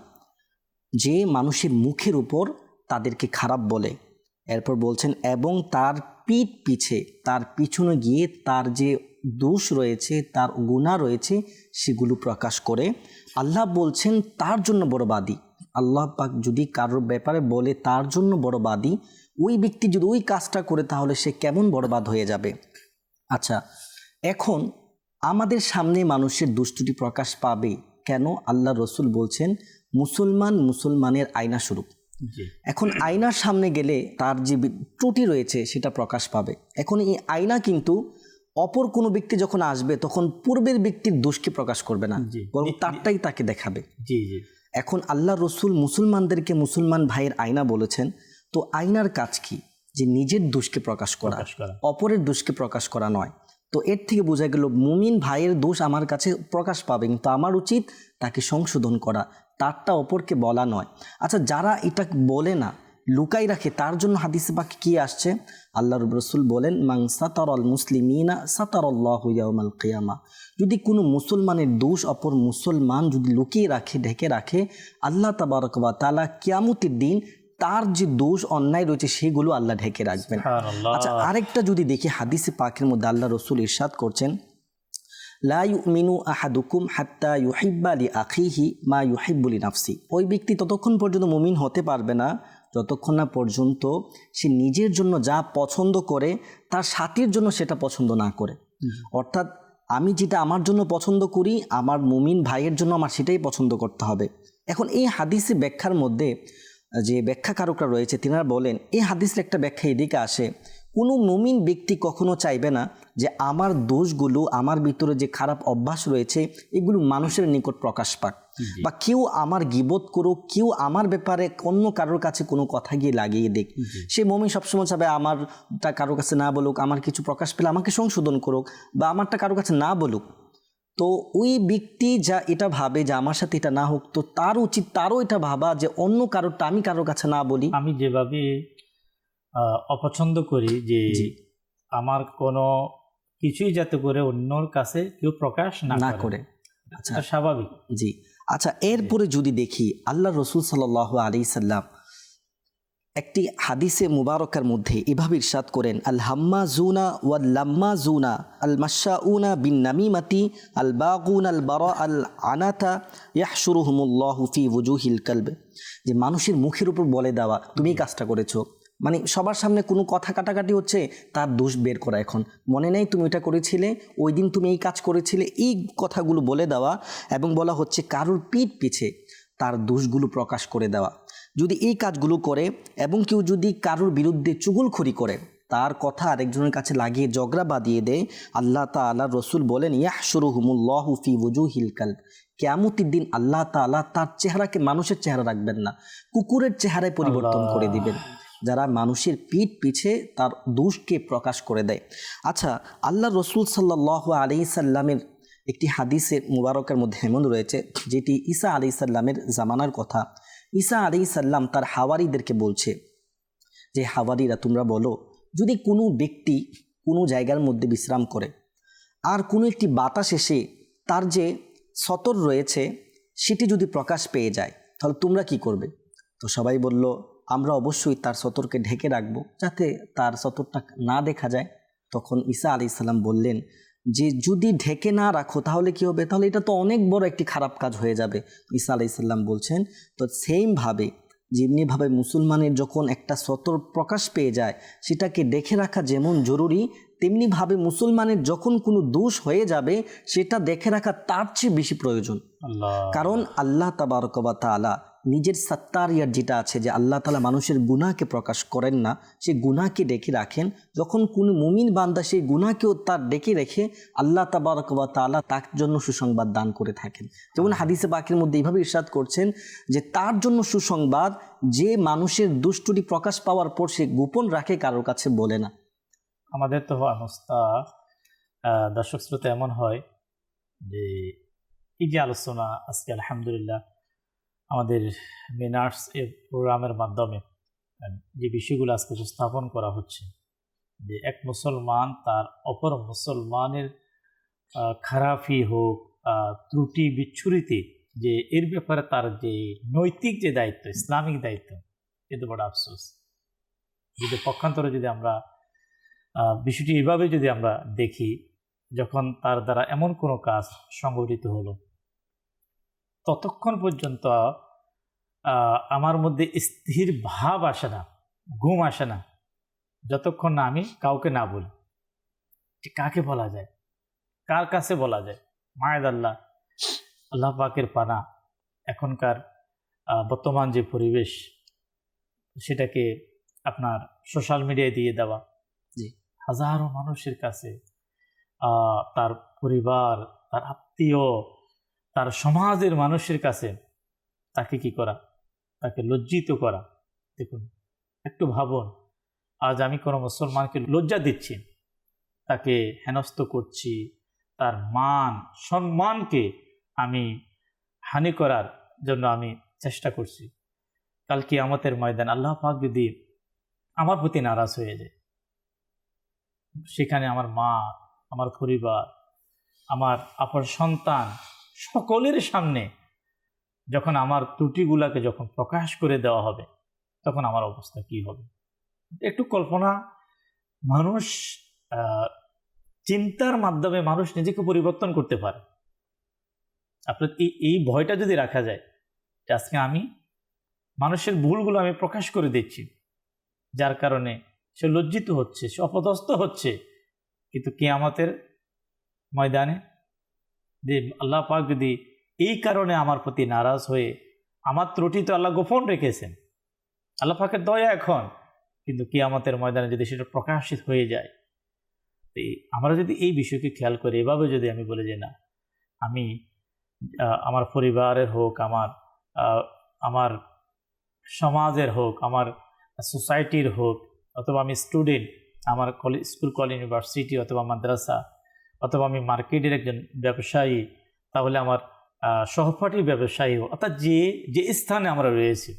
[SPEAKER 4] যে মানুষের মুখের উপর তাদেরকে খারাপ বলে। এরপর বলছেন এবং তার পিঠ পিছে, তার পিছনে গিয়ে তার যে দোষ রয়েছে, তার গুনাহ রয়েছে, সেগুলো প্রকাশ করে। আল্লাহ বলছেন তার জন্য বড়বাদী। আল্লাহ পাক যদি কারোর ব্যাপারে বলে তার জন্য বড়বাদী, ওই ব্যক্তি যদি ওই কাজটা করে তাহলে সে কেমন বড়বাদ হয়ে যাবে। আচ্ছা, এখন আমাদের সামনে মানুষের দুষ্টুটি প্রকাশ পাবে কেন? আল্লাহ রসুল বলছেন মুসলমান মুসলমানের আয়না স্বরূপ। এখন আয়নার সামনে গেলে তার যে ত্রুটি রয়েছে সেটা প্রকাশ পাবে। এখন এই আয়না কিন্তু অপর কোনো ব্যক্তি যখন আসবে তখন পূর্বের ব্যক্তির দোষকে প্রকাশ করবে না, বরং তারটাই তাকে দেখাবে।
[SPEAKER 2] জি জি।
[SPEAKER 4] এখন আল্লাহ রসুল মুসলমানদেরকে মুসলমান ভাইয়ের আয়না বলেছেন। তো আয়নার কাজ কি? যে নিজের দোষকে প্রকাশ করা, অপরের দোষকে প্রকাশ করা নয়। তো এর থেকে বোঝা গেল মুমিন ভাইয়ের দোষ আমার কাছে প্রকাশ পাবে, কিন্তু আমার উচিত তাকে সংশোধন করা, তারটা অপরকে বলা নয়। আচ্ছা, যারা এটা বলে না, লুকাই রাখে, তার জন্য হাদিসে পাকে কি আসছে? আল্লাহর রাসূল বলেন মান সাতারাল মুসলিমিনা সাতারাল্লাহু ইয়াউমাল কিয়ামা, যদি কোনো মুসলমানের দোষ অপর মুসলমান যদি লুকিয়ে রাখে, ঢেকে রাখে, আল্লাহ তাবারক ওয়া তাআলা কিয়ামতের দিন তার যে দোষ অন্যায় রয়েছে সেগুলো আল্লাহ ঢেকে রাখবেন। আচ্ছা, আরেকটা যদি দেখি হাদিসে পাকের মধ্যে আল্লাহ রসুল ইরশাদ করছেন লা ইউমিনু আহাদুকুম হাত্তা ইউহিব্বা লি আখিহি মা ইউহিব্বু লি নাফসি, ওই ব্যক্তি ততক্ষণ পর্যন্ত মুমিন হতে পারবে না যতক্ষণ না পর্যন্ত সে নিজের জন্য যা পছন্দ করে তার সাথীর জন্য সেটা পছন্দ না করে। অর্থাৎ আমি যেটা আমার জন্য পছন্দ করি আমার মুমিন ভাইয়ের জন্য আমার সেটাই পছন্দ করতে হবে। এখন এই হাদিসে ব্যাখ্যার মধ্যে যে ব্যাখ্যাকারকরা রয়েছে তিনারা বলেন এই হাদিসের একটা ব্যাখ্যা এদিকে আসে, কোনো মুমিন ব্যক্তি কখনো চাইবে না যে আমার দোষগুলো, আমার ভিতরে যে খারাপ অভ্যাস রয়েছে এগুলো মানুষের নিকট প্রকাশ পাক, বা কেউ আমার গীবত করুক, কেউ আমার ব্যাপারে অন্য কারোর কাছে কোনো কথা গিয়ে লাগিয়ে দেখ। সে মুমিন সবসময় চাবে আমারটা কারোর কাছে না বলুক, আমার কিছু প্রকাশ পেলে আমাকে সংশোধন করুক, বা আমারটা কারোর কাছে না বলুক। তো ওই ব্যক্তি যা এটা ভাবে যে আমার সাথে এটা না হোক, তো তার উচিত তারও এটা ভাবা যে অন্য কারোরটা আমি কারোর কাছে না বলি।
[SPEAKER 2] আমি যেভাবে অপছন্দ করি যে আমার কোনো কিছুই যাতে করে অন্যর কাছে কেউ প্রকাশ না করে। আচ্ছা, স্বাভাবিক।
[SPEAKER 4] জি। আচ্ছা, এরপরে যদি দেখি আল্লাহ রসুল সাল্লাল্লাহু আলাইহি সাল্লাম একটি হাদিসে মুবারকার মধ্যে এভাবে ইরশাদ করেন আল হাম্মাজুনা ওয়াল লাম্মাজুনা আল মাশাউনা বিন নামিমাতি আল বাগুন আল বারা আল আনাতা ইয়াহশুরুহুমুল্লাহু ফি ওয়ুজুহিল কলব, যে মানুষের মুখের উপর বলে দেওয়া তুমি এই কাজটা করেছো, মানে সবার সামনে কোনো কথা কাটাকাটি হচ্ছে তার দোষ বের করা, এখন মনে নেই তুমি এটা করেছিলে, ওই দিন তুমি এই কাজ করেছিলে, এই কথাগুলো বলে দেওয়া, এবং বলা হচ্ছে কারোর পিঠ পিছে তার দোষগুলো প্রকাশ করে দেওয়া। যদি এই কাজগুলো করে এবং কেউ যদি কারোর বিরুদ্ধে চুগলখড়ি করে, তার কথা আরেকজনের কাছে লাগিয়ে ঝগড়া বাঁধিয়ে দেয়, আল্লাহ তাআলা রসুল বলেন ইয়াহশুরুহুমুল্লাহু ফি ওয়ুজুহিল কলব, কিয়ামতের দিন আল্লাহ তাআলা তার চেহারাকে মানুষের চেহারা রাখবেন না, কুকুরের চেহারায় পরিবর্তন করে দিবেন, যারা মানুষের পিঠ পিছে তার দোষকে প্রকাশ করে দেয়। আচ্ছা, আল্লাহ রসুল সাল্লাল্লাহু আলাইহি সাল্লামের একটি হাদিসের মুবারকের মধ্যে এমন রয়েছে যেটি ঈসা আলাইহিস সালামের জামানার কথা। ঈসা আলাইহিস সালাম তার হাওয়ারিদেরকে বলছে যে হাওয়ারিরা তোমরা বলো, যদি কোনো ব্যক্তি কোনো জায়গার মধ্যে বিশ্রাম করে আর কোনো একটি বাতাস এসে তার যে সতর রয়েছে সেটি যদি প্রকাশ পেয়ে যায় তাহলে তোমরা কি করবে? তো সবাই বলল আমরা অবশ্যই তার সতরকে ঢেকে রাখবো যাতে তার সতরটা না দেখা যায়। তখন ঈসা আলাইহিস সালাম বললেন যে যদি ঢেকে না রাখো তাহলে কি হবে, তাহলে এটা তো অনেক বড় একটি খারাপ কাজ হয়ে যাবে। ঈসা আলাইহিস সালাম বলছেন তো সেমভাবে যেমনিভাবে মুসলমানের যখন একটা সতর প্রকাশ পেয়ে যায় সেটাকে দেখে রাখা যেমন জরুরি, তেমনিভাবে মুসলমানের যখন কোনো দোষ হয়ে যাবে সেটা দেখে রাখা তার চেয়ে বেশি প্রয়োজন।
[SPEAKER 2] আল্লাহ
[SPEAKER 4] কারণ আল্লাহ তাবারক ওয়া তাআলা নিজের সাত্তারিয়াত যেটা আছে, যে আল্লাহ তাআলা মানুষের গুনাহকে প্রকাশ করেন না, সেই গুনাহকে ডেকে রাখেন। যখন কোনো মুমিন বান্দা সেই গুনাহকেও তার ডেকে রেখে আল্লাহ তাবারক ওয়া তাআলা তার জন্য সুসংবাদ দান করে থাকেন। যেমন হাদিসে পাকের মধ্যে এইভাবে ইরশাদ করছেন যে তার জন্য সুসংবাদ যে মানুষের দুষ্টুটি প্রকাশ পাওয়ার পর সে গোপন রাখে, কারোর কাছে বলে না।
[SPEAKER 2] আমাদের তো অবস্থা দর্শক শ্রোতা এমন হয় যে এই যে আলোচনা আজকে আলহামদুলিল্লাহ আমাদের মিনার্স এর প্রোগ্রামের মাধ্যমে যে বিষয়গুলো আজকে উপস্থাপন করা হচ্ছে, যে এক মুসলমান তার অপর মুসলমানের খারাপই হোক ত্রুটি বিচ্ছুরিতে, যে এর ব্যাপারে তার যে নৈতিক যে দায়িত্ব, ইসলামিক দায়িত্ব, কিন্তু বড় আফসোস। যদি পক্ষান্তরে যদি আমরা বিষয়টি এভাবে যদি আমরা দেখি, যখন তার দ্বারা এমন কোনো কাজ সংঘটিত হলো, ততক্ষণ পর্যন্ত আমার মধ্যে স্থির ভাব আসে না, ঘুম আসে না, যতক্ষণ না আমি কাউকে না বলি। কাকে বলা যায়, কার কাছে বলা যায়? মায়েদাল্লাহ, আল্লাহ পাকের পানা। এখনকার বর্তমান যে পরিবেশ, সেটাকে আপনার সোশ্যাল মিডিয়ায় দিয়ে দেওয়া,
[SPEAKER 4] জি,
[SPEAKER 2] হাজারো মানুষের কাছে, তার পরিবার, তার আত্মীয়, তার সমাজের মানুষের কাছে তাকে কি করা, তাকে লজ্জিত করা। দেখুন, একটু ভাবুন, আজ আমি কোনো মুসলমানকে লজ্জা দিচ্ছি, তাকে হেনস্থ করছি, তার মান সম্মানকে আমি হানি করার জন্য আমি চেষ্টা করছি। কাল কিয়ামতের ময়দান আল্লাহ পাক যদি আমার প্রতি নারাজ হয়ে যায়, সেখানে আমার মা, আমার পরিবার, আমার আপন সন্তান, সকলের সামনে যখন আমার ত্রুটিগুলাকে যখন প্রকাশ করে দেওয়া হবে, তখন আমার অবস্থা কি হবে? একটু কল্পনা, মানুষ চিন্তার মাধ্যমে মানুষ নিজেকে পরিবর্তন করতে পারে। আপনার এই ভয়টা যদি রাখা যায় যে আজকে আমি মানুষের ভুলগুলো আমি প্রকাশ করে দিচ্ছি, যার কারণে সে লজ্জিত হচ্ছে, সে অপদস্থ হচ্ছে, কিন্তু কিয়ামতের ময়দানে যে আল্লাহ পাক যদি এই কারণে আমার প্রতি নারাজ হয়ে, আমার ত্রুটি তো আল্লাহ গোপন রেখেছেন, আল্লাহ পাকের দয়া এখন, কিন্তু কিয়ামতের ময়দানে যদি সেটা প্রকাশিত হয়ে যায়, আমরা যদি এই বিষয়কে খেয়াল করি, এভাবে যদি আমি বলি যে না, আমি আমার পরিবারের হোক, আমার সমাজের হোক, আমার সোসাইটির হোক, অথবা আমি স্টুডেন্ট, আমার স্কুল, কলেজ, ইউনিভার্সিটি অথবা মাদ্রাসা, অথবা আমি মার্কেটের একজন ব্যবসায়ী, তাহলে আমার সহপাঠী ব্যবসায়ী, অর্থাৎ যে স্থানে আমরা রয়েছি,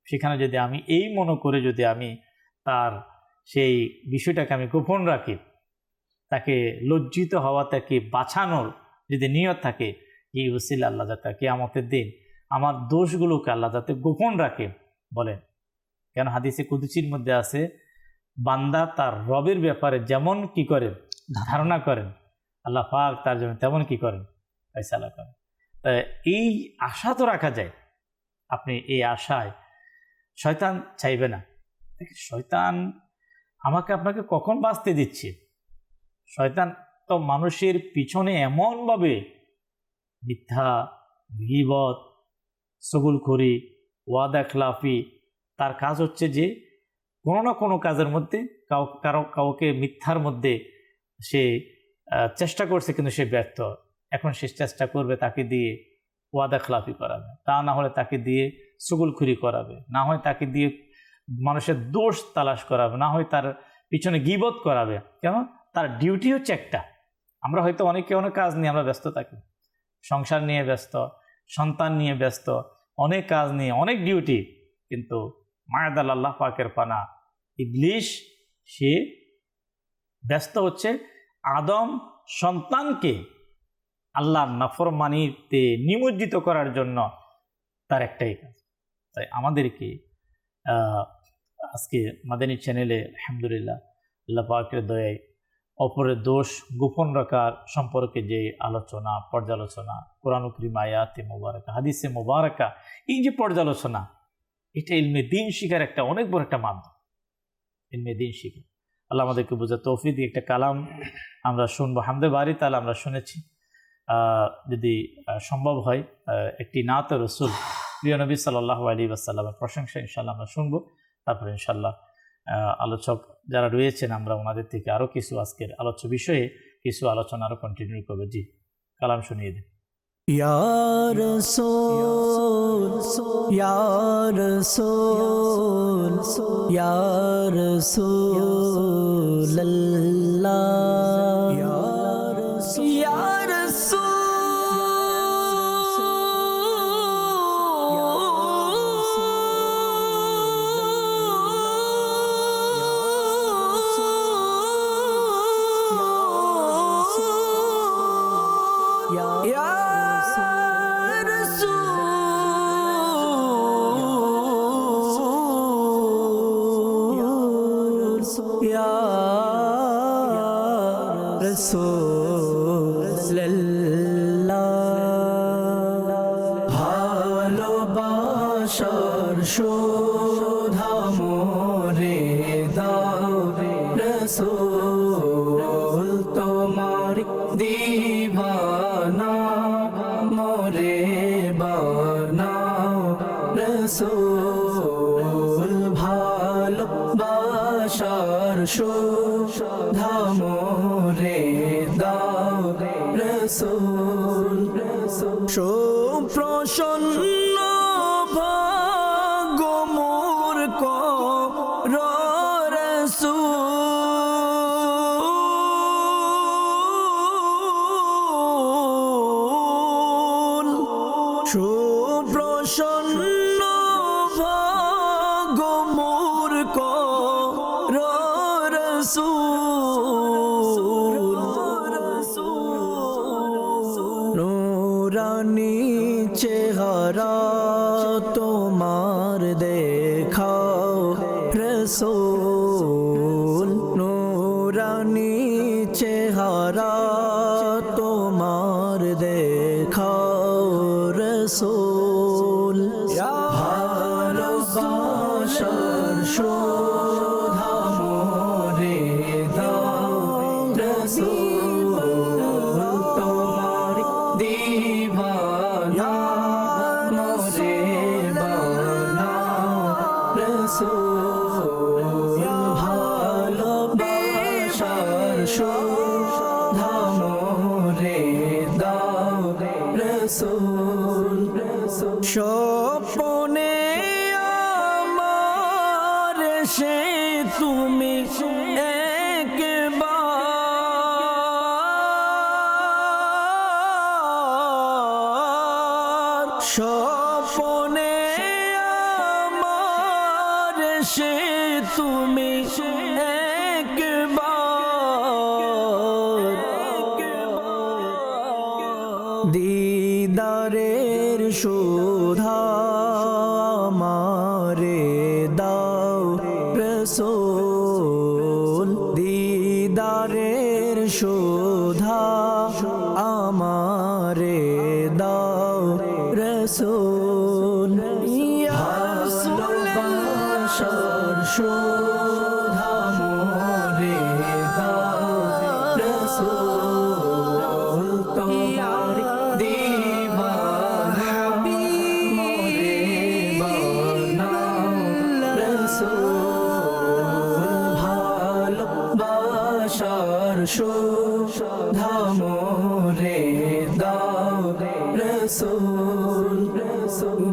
[SPEAKER 2] সেখানে যদি আমি এই মনে করে যদি আমি তার সেই বিষয়টাকে আমি গোপন রাখি, তাকে লজ্জিত হওয়া, তাকে বাঁচানোর যদি নিয়ত থাকে, এই ওসিলা আল্লাহ যাতে কিয়ামতের দিন আমার দোষগুলোকে আল্লাহ যাতে গোপন রাখে। বলেন কেন? হাদিসে কুদসির মধ্যে আছে, বান্দা তার রবের ব্যাপারে যেমন কি করেন, ধারণা করেন, আল্লাহ পাক তার জন্য তেমন কি করেন, ফয়সালা করেন। তাই এই আশা তো রাখা যায়। আপনি এই আশায়, শয়তান চাইবে না। শয়তান আমাকে আপনাকে কখন বাঁচতে দিচ্ছে? শয়তান তো মানুষের পিছনে এমনভাবে মিথ্যা, গীবত, চগুলখড়ি, ওয়াদা খিলাফি, তার কাজ হচ্ছে যে কোনো না কোনো কাজের মধ্যে কাউকে মিথ্যার মধ্যে সে চেষ্টা করছে, কিন্তু সে ব্যর্থ। এখন সে চেষ্টা করবে তাকে দিয়ে ওয়াদা খিলাফি করাবে, তা না হলে তাকে দিয়ে চগুলখড়ি করাবে, না হয় তাকে দিয়ে মানুষের দোষ তালাশ করাবে, না হয় তার পিছনে গীবত করাবে। কেন? তার ডিউটি হচ্ছে একটা। আমরা হয়তো অনেক কাজ নিয়ে আমরা ব্যস্ত থাকি, সংসার নিয়ে ব্যস্ত, সন্তান নিয়ে ব্যস্ত, অনেক কাজ নিয়ে, অনেক ডিউটি, কিন্তু মায়াদাল আল্লাহ পাকের পানা ইবলিশ সে ব্যস্ত হচ্ছে আদম সন্তানকে আল্লাহর নাফরমানিতে নিমজ্জিত করার জন্য, তার একটাই কাজ। তাই আমাদেরকে আজকে মাদানী চ্যানেলে আলহামদুলিল্লাহ আল্লাহ পাকের দয়ায় অপরের দোষ গোপন রাখার সম্পর্কে যে আলোচনা পর্যালোচনা, কোরআন কারীম আয়াতে মোবারকা, হাদিসে মোবারকা, এই যে পর্যালোচনা, এটা ইলমে দ্বীন শিখার একটা অনেক বড় একটা মাধ্যম। ইলমে দ্বীন শিখা, আল্লাহ আমাদেরকে বোঝা তৌফিক দিয়ে একটা কালাম আমরা শুনবো। হামদে বারি তাআলা আমরা শুনেছি, যদি সম্ভব হয় একটি নাতে রসুল প্রিয় নবী সাল্লাল্লাহু আলাইহি ওয়াসাল্লামের প্রশংসা ইনশাআল্লাহ আমরা শুনবো। তারপরে ইনশাআল্লাহ আলোচক যারা রয়েছেন আমরা ওনাদের থেকে আরও কিছু আজকের আলোচ্য বিষয়ে কিছু আলোচনা আরও কন্টিনিউ করবো। জি, কালাম শুনিয়ে দিন।
[SPEAKER 1] ইয়া রাসূল ইয়া রাসূল ইয়া রাসূলুল্লাহ ইয়া ভালোবাসার শোধা মোরে দাও রাসূল, তোমার দিওয়ানা মোরে বানাও রাসূল। ভালোবাসার শোধা মোরে দাও রাসূল, সুপ্রসন্ন ভাগ্য মোর কর রাসূল, সুপ্রসন্ন ভাগ্য মোর কর রাসূল। নূরানী চেহারা তোমার দেখাও রাসূল, নূরানী চেহারা তোমার দেখাও রাসূল। ভালোবাসার শোধা মোরে দাও রাসূল, তোমার দিওয়ানা মোরে বানাও রাসূল। ভালোবাসার শোধা মোরে দাও রাসূল, স্বপ্নে আমার সে তুমি একবার, স্বপ্নে আমার সে তুমি একবার, দিদারের শোধা আমারে দাও রাসূল, দিদারের শোধা আমারে দাও রাসূল। ভালোবাসার শোধা মোরে দাও রাসূল, তোমার দিওয়ানা মোরে বানাও রাসূল। ভালোবাসার শোধা মোরে দাও রাসূল,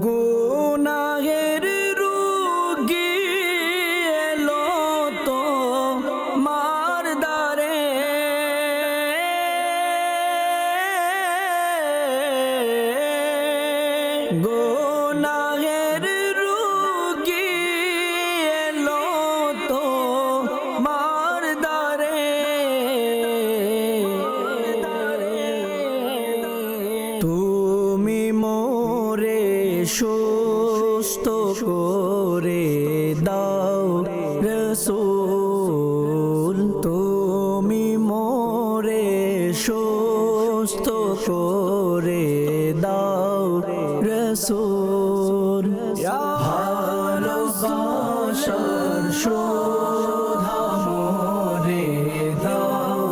[SPEAKER 1] গুনাহের রোগী এলো তো মার দ্বারে, গুনাহের রোগী এলো তো মার দ্বারে, তুমি মোরে সুস্থ করে দাও রাসূল, তুমি রসুল ভালোবাসার শোধা মোরে দাও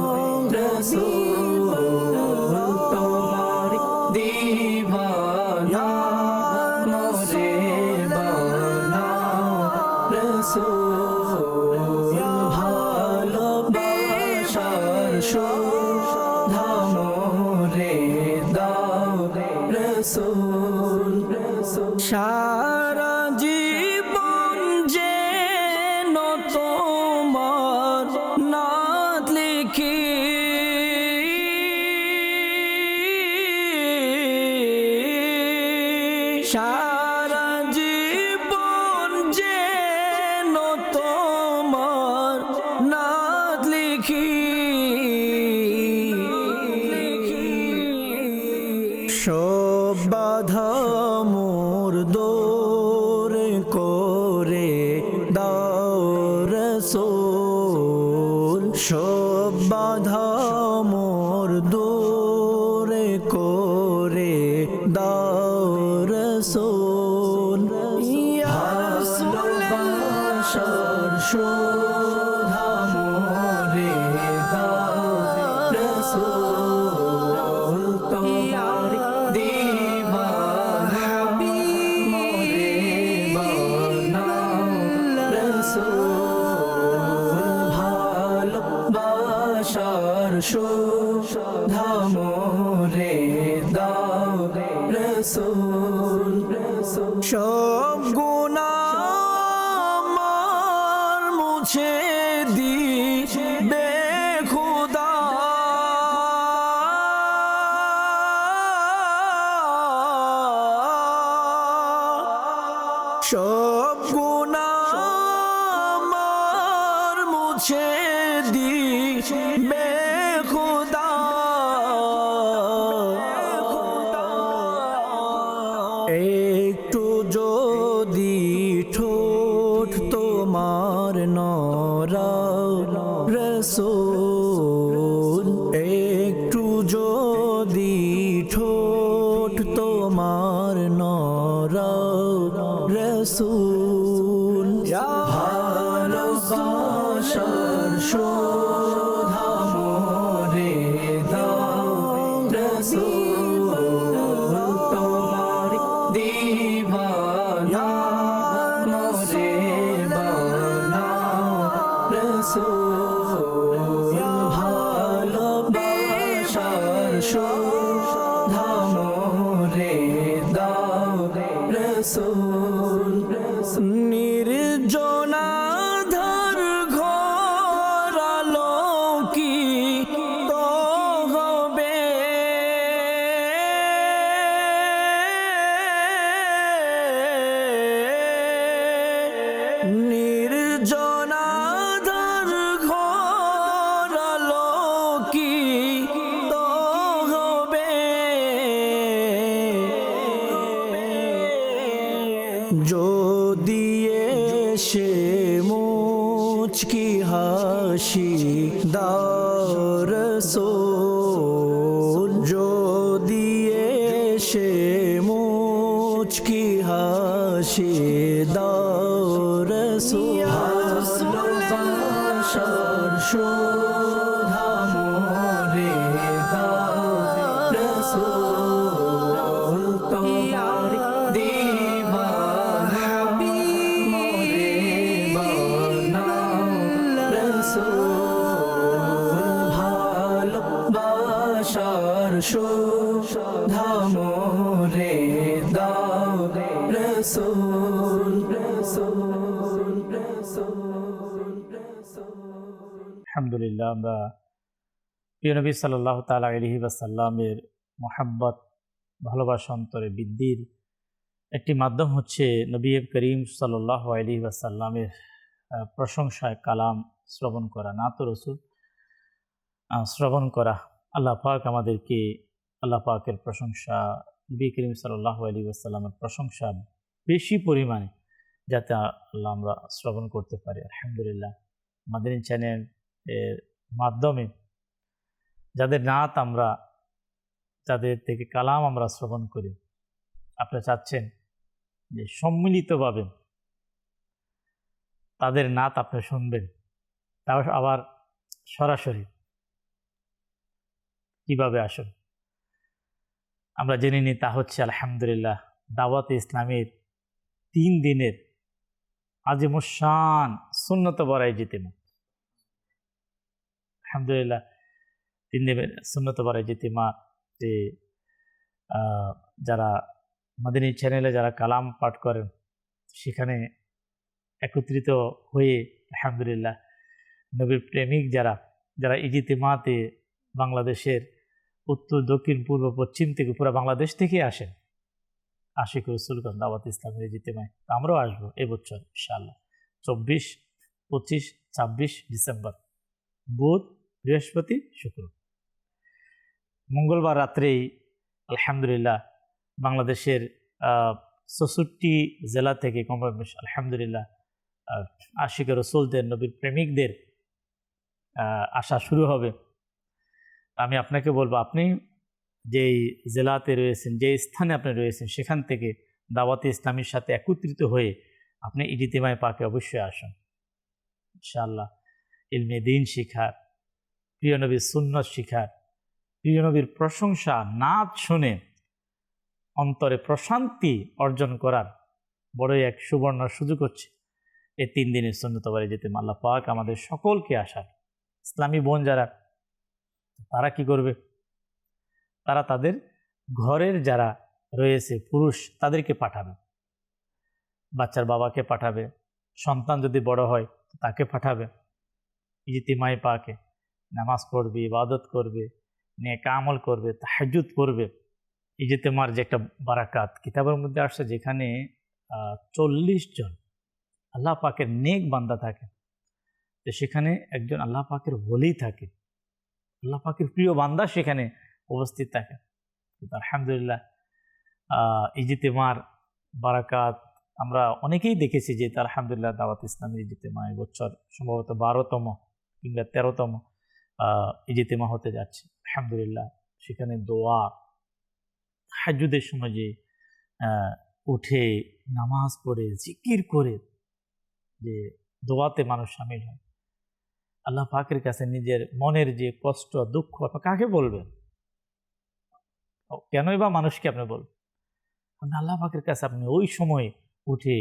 [SPEAKER 1] রসুল তোমার দিবানা মোরে বানাও রসুল ভালোবাসার শোধা মোরে দাও রসুল সারা জীবন যেন তোমার নাত লিখি সারা জীবন যেন তোমার নাত লিখি সব বাধা মোর দূর করে দাও রসুল সব বাধা মোর দূর করে দাও রসুল ভালোবাসার শোধা মোরে দাও রসুল তোমার দিবানা মোরে বানাও রসুল ভালোবাসার শোধা মোরে দাও রসুল সব গুনাহ আমার মুছে দিবে খুদা সব গুনাহ আমার মুছে দিবে খুদা একটু যদি ঠোঁট তোমার নরাও রসুল একটু যদি ঠোঁট তোমার নরাও রসুল ভালোবাসার শোধা মোরে দাও রসুল তোমার দিবানা মোরে বানাও রসুল ভালোবাসার শোধা মোরে দাও রসুল নির্জনাধার ঘর আলোকিত হবে নির্জনাধার ঘর আলোকিত হবে যদি এসে মুচকি হাসি দাও রসুল যদি এসে মুচকি হাসি দাও রসুল ভালোবাসার শোধা মোরে দাও রসুল তোমার দিবানা মোরে বানাও রসুল ভালোবাসার শোধা মোরে দাও রসুল
[SPEAKER 2] আলহামদুলিল্লাহ আমরা প্রিয় নবী সাল্লাল্লাহু তাআলা আলাইহি ওয়াসাল্লামের মোহাব্বত ভালোবাসা অন্তরে বৃদ্ধির একটি মাধ্যম হচ্ছে নবী করিম সাল্লাল্লাহু আলাইহি ওয়াসাল্লামের প্রশংসায় কালাম শ্রবণ করা, নাত রসুল শ্রবণ করা। আল্লাহ পাক আমাদেরকে আল্লাহ পাকের প্রশংসা, নবী করিম সাল্লাল্লাহু আলাইহি ওয়াসাল্লামের প্রশংসা বেশি পরিমাণে যাতে আল্লাহ আমরা শ্রবণ করতে পারি। আলহামদুলিল্লাহ মাদানী চ্যানেল এর মাধ্যমে যাদের নাত আমরা, যাদের থেকে কালাম আমরা শ্রবণ করি, আপনি চাচ্ছেন যে সম্মিলিতভাবে তাদের নাত আপনি শুনবেন, তাও আবার সরাসরি, কিভাবে আসুন আমরা জেনে নিই। তা হচ্ছে আলহামদুলিল্লাহ দাওয়াতে ইসলামের 3 দিনের আজিমুশান সুন্নত বড়াই জিতেমা। আলহামদুলিল্লাহ 3 দিনের সুন্নত বড়াই জিতেমা, যে যারা মাদিনী চ্যানেলে যারা কালাম পাঠ করেন সেখানে একত্রিত হয়ে আলহামদুলিল্লাহ নবীর প্রেমিক যারা যারা ইজিতেমাতে বাংলাদেশের উত্তর দক্ষিণ পূর্ব পশ্চিম থেকে পুরো বাংলাদেশ থেকে আসেন আশিক রসুলগঞ্জ দাওয়াত ইসলামের ইজিতেমায়। আমরাও আসবো এবছর ইনশাআল্লাহ 24, 25, 26 ডিসেম্বর, বুধ, বৃহস্পতি, শুক্র। মঙ্গলবার রাত্রেই আলহামদুলিল্লাহ বাংলাদেশের 64 জেলা থেকে কমবেশ আলহামদুলিল্লাহ আশিক রসুলদের নবীর প্রেমিকদের আসা শুরু হবে। আমি আপনাকে বলবো, আপনি যেই জেলাতে রয়েছেন, যে স্থানে আপনি রয়েছেন, সেখান থেকে দাওয়াতে ইসলামের সাথে একত্রিত হয়ে আপনি ইজতিমায়ে পাকে অবশ্যই আসুন ইনশাআল্লাহ। ইলমে দ্বীন শিখার, প্রিয় নবীর সুন্নত শিখার, প্রিয় নবীর প্রশংসা নাচ শুনে অন্তরে প্রশান্তি অর্জন করার বড়ই এক সুবর্ণ সুযোগ হচ্ছে এই 3 দিনের সুন্নত বাড়ি যেতে। আল্লাহ পাক আমাদের সকলকে আসার। ইসলামী বোন যারা, তারা কি করবে? তারা তাদের ঘরের যারা রয়েছে পুরুষ তাদেরকে পাঠাবে, বাচ্চার বাবাকে পাঠাবে, সন্তান যদি বড় হয় তাকে পাঠাবে, ইজতিমায়ে পাকে নামাজ পড়বে, ইবাদত করবে, নেক আমল করবে, তাহাজ্জুদ করবে। ইজতিমার যে একটা বারাকাত কিতাবের মধ্যে আসছে, যেখানে 40 জন আল্লাহ পাকের নেক বান্দা থাকে, তো সেখানে একজন আল্লাহ পাকের ওলি থাকে, আল্লাহ পাকের প্রিয় বান্দা সেখানে উপস্থিত থাকে। কিন্তু আলহামদুলিল্লাহ ইজতিমার বারাকাত আমরা অনেকেই দেখেছি যে আলহামদুলিল্লাহ দাওয়াত ইসলামের ইজতিমা এবছর সম্ভবত 12তম কিংবা 13তম ইজতিমা হতে যাচ্ছে। আলহামদুলিল্লাহ সেখানে দোয়া, তাহাজ্জুদের সময় যে উঠে নামাজ পড়ে জিকির করে যে দোয়াতে মানুষ শামিল হয়, আল্লাহ পাকের কাছে নিজের মনের যে কষ্ট দুঃখ আপনি কাকে বলবেন? কেনই বা মানুষকে আপনি বলবেন? আল্লাহ পাকের কাছে আপনি ওই সময় উঠে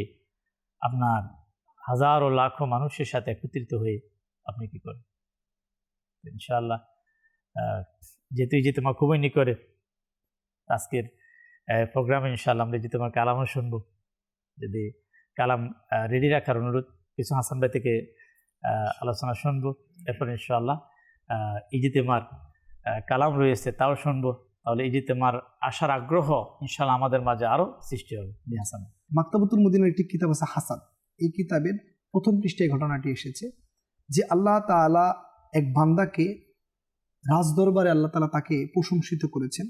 [SPEAKER 2] আপনার হাজারো লাখো মানুষের সাথে একত্রিত হয়ে আপনি কি করেন? ইনশাআল্লাহ যেহেতু ইজতিমা খুবই নিকটে, আজকের প্রোগ্রামে ইনশাআল্লাহ আমরা ইজতিমার কালামও শুনবো। যদি কালাম রেডি রাখার অনুরোধ, কিছু হাসান ভাই থেকে আলোচনা শুনবো, এরপর ইনশাআল্লাহ ইজতিমার কালাম রয়েছে তাও শুনবো। তাহলে ইজতিমার আসার আগ্রহ ইনশাআল্লাহ আমাদের মাঝে আরও সৃষ্টি হবে। হাসান,
[SPEAKER 3] মাকতাবাতুল মদিনার একটি কিতাব আছে হাসান, এই কিতাবের প্রথম পৃষ্ঠায় ঘটনাটি এসেছে যে আল্লাহ তাআলা এক বান্দাকে রাজদরবারে আল্লাহ তাআলা তাকে প্রশংসিত করেছেন,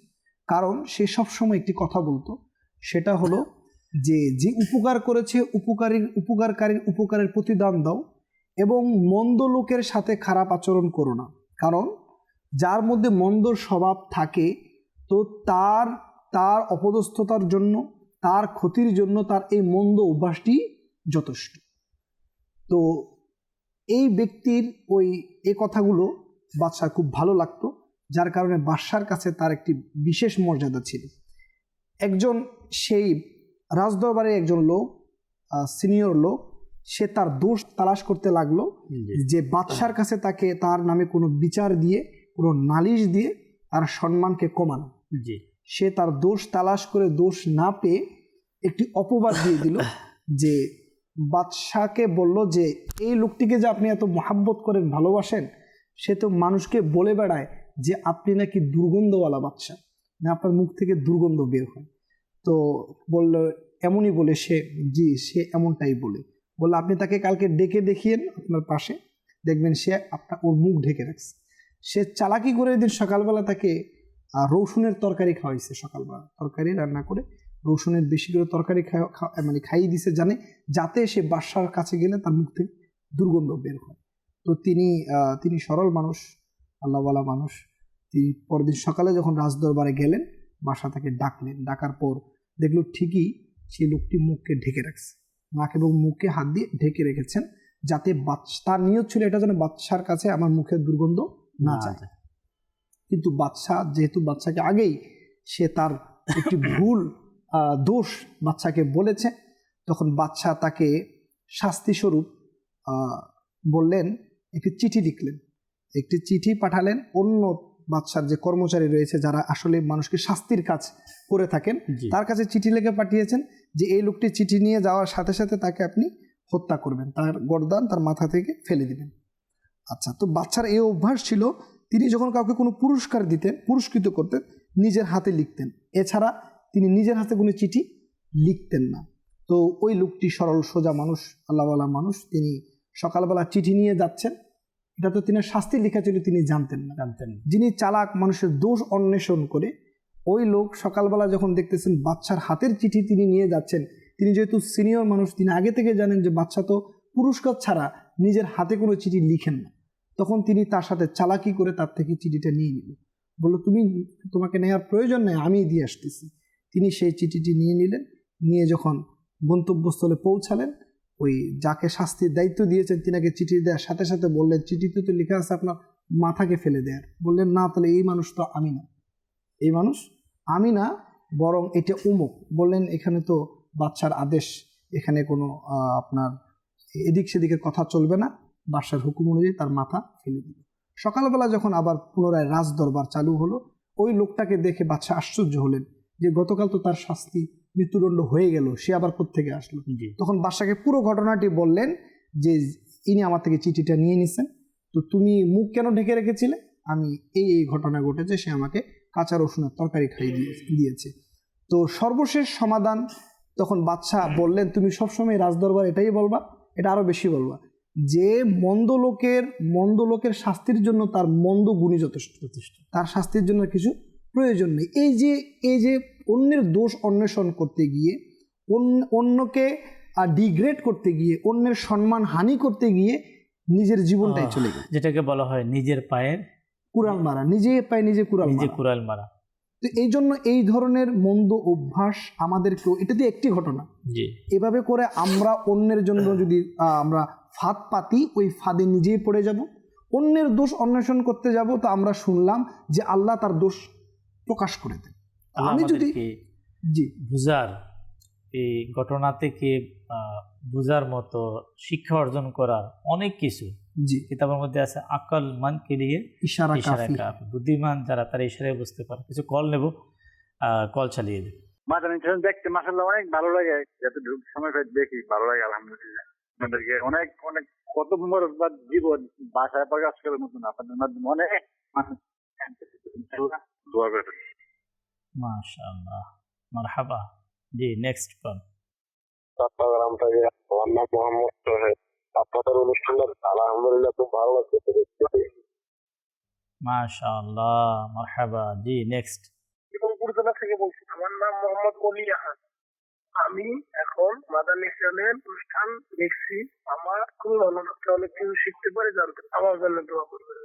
[SPEAKER 3] কারণ সে সবসময় একটি কথা বলতো, সেটা হলো যে যে উপকার করেছে উপকারকারীর উপকারের প্রতিদান দাও এবং মন্দ লোকের সাথে খারাপ আচরণ করো না, কারণ যার মধ্যে মন্দ স্বভাব থাকে তো তার অপদস্থতার জন্য, তার ক্ষতির জন্য তার এই মন্দ অভ্যাসটি যথেষ্ট। তো এই ব্যক্তির এই কথাগুলো বাদশার খুব ভালো লাগতো, যার কারণে বাদশার কাছে তার একটি বিশেষ মর্যাদা ছিল। একজন সেই রাজদরবারে একজন লোক, সিনিয়র লোক, সে তার দোষ তালাশ করতে লাগলো যে বাদশার কাছে তাকে তার নামে কোনো বিচার দিয়ে, কোনো নালিশ দিয়ে তার সম্মানকে কমানো। সে তার দোষ তালাশ করে দোষ না পেয়ে একটি অপবাদ দিয়ে দিল, যে বাদশাকে বলল যে এই লোকটিকে যে আপনি এত মহাব্বত করেন, ভালোবাসেন, সে তো মানুষকে বলে বেড়ায় যে আপনি নাকি দুর্গন্ধওয়ালা বাদশা, না আপনার মুখ থেকে দুর্গন্ধ বের হয়। তো বলল এমনই বলে সে এমনটাই বললো আপনি তাকে কালকে ডেকে দেখিয়েন আপনার পাশে, দেখবেন সে ওর মুখ ঢেকে রাখছে। সে চালাকি করে দিন সকালবেলা তাকে রসুনের তরকারি খাওয়াইছে, সকালবেলা তরকারি রান্না করে রসুনের বেশি করে তরকারি খাইয়ে দিছে, যাতে সে বাদশার কাছে গেলে তার মুখ থেকে দুর্গন্ধ বের হয়। তো তিনি সরল মানুষ, আল্লাহওয়ালা মানুষ। তিনি পরদিন সকালে যখন রাজদরবারে গেলেন, বাদশা তাকে ডাকলেন। ডাকার পর দেখলো ঠিকই সেই লোকটি মুখকে ঢেকে রাখছে, নাক এবং মুখে হাত দিয়ে ঢেকে রেখেছেন, যাতে তার নিয়ত ছিল এটা যেন বাদশার কাছে আমার মুখের দুর্গন্ধ না যায়। কিন্তু বাদশা যেহেতু বাদশাকে আগেই সে তার একটি ভুল দোষ বাদশাকে বলেছে, তখন বাদশা তাকে শাস্তিস্বরূপ বললেন, একটি চিঠি লিখলেন, একটি চিঠি পাঠালেন অন্য বাদশার যে কর্মচারী রয়েছে যারা আসলে মানুষকে শাস্তির কাজ করে থাকেন, তার কাছে চিঠি লিখে পাঠিয়েছেন যে এই লোকটি চিঠি নিয়ে যাওয়ার সাথে সাথে তাকে আপনি হত্যা করবেন, তার গর্দান তার মাথা থেকে ফেলে দিবেন। আচ্ছা, তো বাচ্চার এই অভ্যাস ছিল, তিনি যখন কাউকে কোনো পুরস্কার দিতেন, পুরস্কৃত করতেন, নিজের হাতে লিখতেন, এছাড়া তিনি নিজের হাতে কোনো চিঠি লিখতেন না। তো ওই লোকটি সরল সোজা মানুষ, আল্লাহওয়ালা মানুষ, তিনি সকালবেলা চিঠি নিয়ে যাচ্ছেন, এটা তো তিনি শাস্তি লেখা ছিল তিনি জানতেন না। যিনি চালাক, মানুষের দোষ অন্বেষণ করে, ওই লোক সকালবেলা যখন দেখতেছেন বাচ্চার হাতের চিঠি তিনি নিয়ে যাচ্ছেন, তিনি যেহেতু সিনিয়র মানুষ, তিনি আগে থেকে জানেন যে বাচ্চা তো পুরস্কার ছাড়া নিজের হাতে কোনো চিঠি লিখেন না, তখন তিনি তার সাথে চালাকি করে তার থেকে চিঠিটা নিয়ে নিল, বললো তোমাকে নেওয়ার প্রয়োজন নেই, আমি দিয়ে আসতেছি। তিনি সেই চিঠিটি নিয়ে নিলেন, নিয়ে যখন গন্তব্যস্থলে পৌঁছালেন, ওই যাকে শাস্তির দায়িত্ব দিয়েছেন তিনাকে চিঠি দেওয়ার সাথে সাথে বললেন, চিঠিতে তো লেখা আছে আপনার মাথাকে ফেলে দেয়ার। বললেন, না, তাহলে এই মানুষ তো আমি না, এই মানুষ আমি না, বরং এটা উমুক। বললেন, এখানে তো বাদশার আদেশ, এখানে কোনো আপনার এদিক সেদিকের কথা চলবে না, বাদশার হুকুম অনুযায়ী তার মাথা ফেলে দিল। সকালবেলা যখন আবার পুনরায় রাজ দরবার চালু হলো, ওই লোকটাকে দেখে বাদশা আশ্চর্য হলেন যে গতকাল তো তার শাস্তি মৃত্যুদণ্ড হয়ে গেল, সে আবার কোত্থেকে আসলো। তখন বাদশাকে পুরো ঘটনাটি বললেন যে ইনি আমার থেকে চিঠিটা নিয়ে নিছেন, তো তুমি মুখ কেন ঢেকে রেখেছিলে? আমি এই ঘটনা ঘটেছে, সে আমাকে কাঁচা রসুনের তরকারি খাইয়ে দিয়েছে। তো সর্বশেষ সমাধান তখন বাদশা বললেন, তুমি সবসময় রাজদরবার এটাই বলবা, এটা আরো বেশি বলবা যে মন্দ লোকের শাস্তির জন্য তার মন্দ গুণই যথেষ্ট, তার শাস্তির জন্য কিছু প্রয়োজন নেই। এই যে অন্যের দোষ অন্বেষণ করতে গিয়ে, অন্যকে ডিগ্রেড করতে গিয়ে, অন্যের সম্মান হানি করতে গিয়ে নিজের জীবনটাই চলে গেল,
[SPEAKER 2] যেটাকে বলা হয় নিজের পায়ে
[SPEAKER 3] কুড়াল মারা, নিজের পায়ে নিজে কুড়াল মারা। তো এই জন্য এই ধরনের মন্দ অভ্যাস আমাদেরকেও, এটা তো একটি ঘটনা, এভাবে করে আমরা অন্যের জন্য যদি আমরা ফাঁদ পাতি, ওই ফাঁদে নিজেই পড়ে যাব, অন্যের দোষ অন্বেষণ করতে যাব। তো আমরা শুনলাম যে আল্লাহ তার দোষ প্রকাশ করে দেন। আমি যদি
[SPEAKER 2] বুঝার, এই ঘটনা থেকে বুঝার মতো শিক্ষা অর্জন করার অনেক কিছু কিতাবের মধ্যে আছে। আকল মান কে লিয়ে ইশারা কাফি, বুদ্ধিমান যারা তারা ইশারায় বুঝতে পারে। কিছু কল নেব, কল চালিয়ে দেব।
[SPEAKER 5] দেখতে মাশাআল্লাহ অনেক ভালো লাগে, যতটুকু সময় দেখি ভালো লাগে আলহামদুলিল্লাহ। আপনাদেরকে অনেক অনেক কত বছর জীবন বাসায় প্রকাশ করার মতন আপনাদের মাধ্যমে অনেক দোয়া করে।
[SPEAKER 2] মাশাআল্লাহ, মারহাবা। জি, নেক্সট কল।
[SPEAKER 6] চট্টগ্রাম থেকে আমার নাম মোহাম্মদ সোহেল। আপনাদের অনুষ্ঠানটা আলহামদুলিল্লাহ খুব ভালো লাগছে।
[SPEAKER 2] মাশাআল্লাহ, মারহাবা। জি, নেক্সট।
[SPEAKER 5] উপজেলা থেকে বলছি, আমার নাম মোহাম্মদ অলি আহাদ। আমি এখন মাদানী ইসলামের অনুষ্ঠান দেখছি, আমার খুব ভালো লাগছে, অনেক কিছু শিখতে পারি, জানতে। আমার জন্য দোয়া করবেন।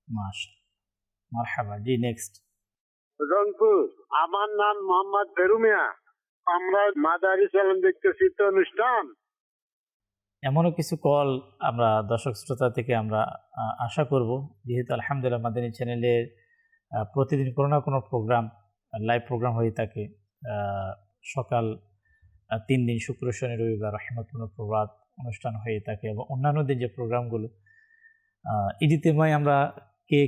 [SPEAKER 2] মাশাআল্লাহ, মারহাবা। জি, নেক্সট।
[SPEAKER 6] রংপুর, আমার নাম মোহাম্মদ বেরুমিয়া। আমরা মাদানী ইসলাম দেখতেছি তো অনুষ্ঠান।
[SPEAKER 2] এমনও কিছু কল আমরা দর্শক শ্রোতা থেকে আমরা আশা করব, যেহেতু আলহামদুলিল্লাহ মাদানী চ্যানেলের প্রতিদিন কোনো না কোনো প্রোগ্রাম, লাইভ প্রোগ্রাম হয়ে থাকে। সকাল 3 দিন, শুক্র শনি রবিবার রহমতুল্লাহ প্রভাত অনুষ্ঠান হয়ে থাকে, এবং অন্যান্য দিন যে প্রোগ্রামগুলো ইজতেমায় আমরা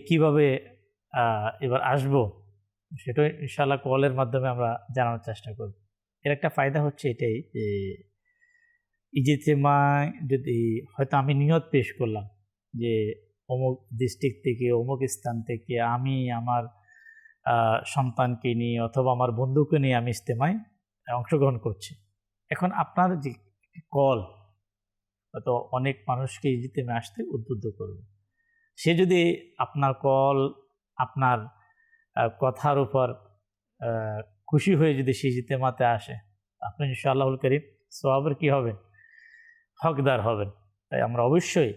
[SPEAKER 2] কীভাবে এবার আসবো সেটা ইনশাআল্লাহ কলের মাধ্যমে আমরা জানানোর চেষ্টা করব। এর একটা ফায়দা হচ্ছে এটাই যে ইজতেমায় যদি হয়তো আমি নিয়ত পেশ করলাম যে অমুক ডিস্ট্রিক্ট থেকে, অমুক স্থান থেকে আমি আমার সন্তানকে নিয়ে অথবা আমার বন্ধুকে নিয়ে আমি ইজতেমায় অংশগ্রহণ করছি। এখন আপনার যে কল হয়তো অনেক মানুষকে ইজতেমায় আসতে উদ্বুদ্ধ করবে। সে যদি আপনার কল, আপনার কথার উপর খুশি হয়ে যদি সে ইজতেমাতে আসে, আপনি ইনশাআল্লাহুল কারীম সওয়াবের কি হবেন? হকদার হবেন। তাই আমরা অবশ্যই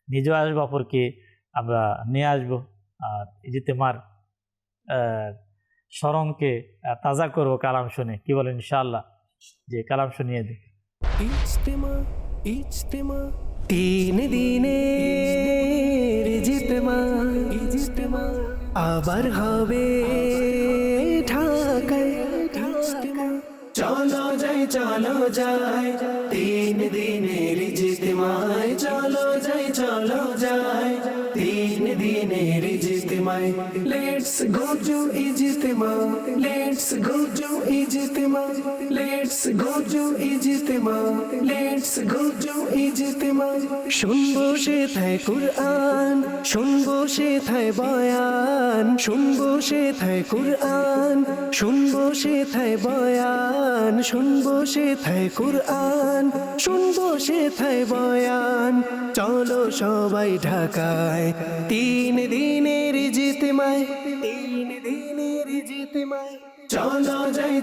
[SPEAKER 2] নিজেও আসবো, অপরকে আমরা নিয়ে আসবো। আর ইজতেমার স্মরণকে তাজা করবো কালাম শুনে। কি বলেন ইনশাআল্লাহ? যে কালাম শুনিয়ে দিই।
[SPEAKER 1] ইজতেমা ইজতেমা 3 দিনের ইজতেমা আবার হবে ঢাকায়। চলো যাই 3 দিনের ইজতেমায়, চলো যাই 3 দিনের ইজতেমায়। Let's go to Ijtema, let's go to Ijtema, let's go to Ijtema, let's go to Ijtema. শুনবো সেথায় কুরআন, শুনবো সেথায় বয়ান, শুনবো সেথায় কুরআন, শুনবো সেথায় বয়ান, শুনবো সেথায় কুরআন, শুনবো সেথায় বয়ান। চলো সবাই ঢাকায় 3 দিনের ইজতেমায়, 3 দিনের ইজতেমায়। চলো যাই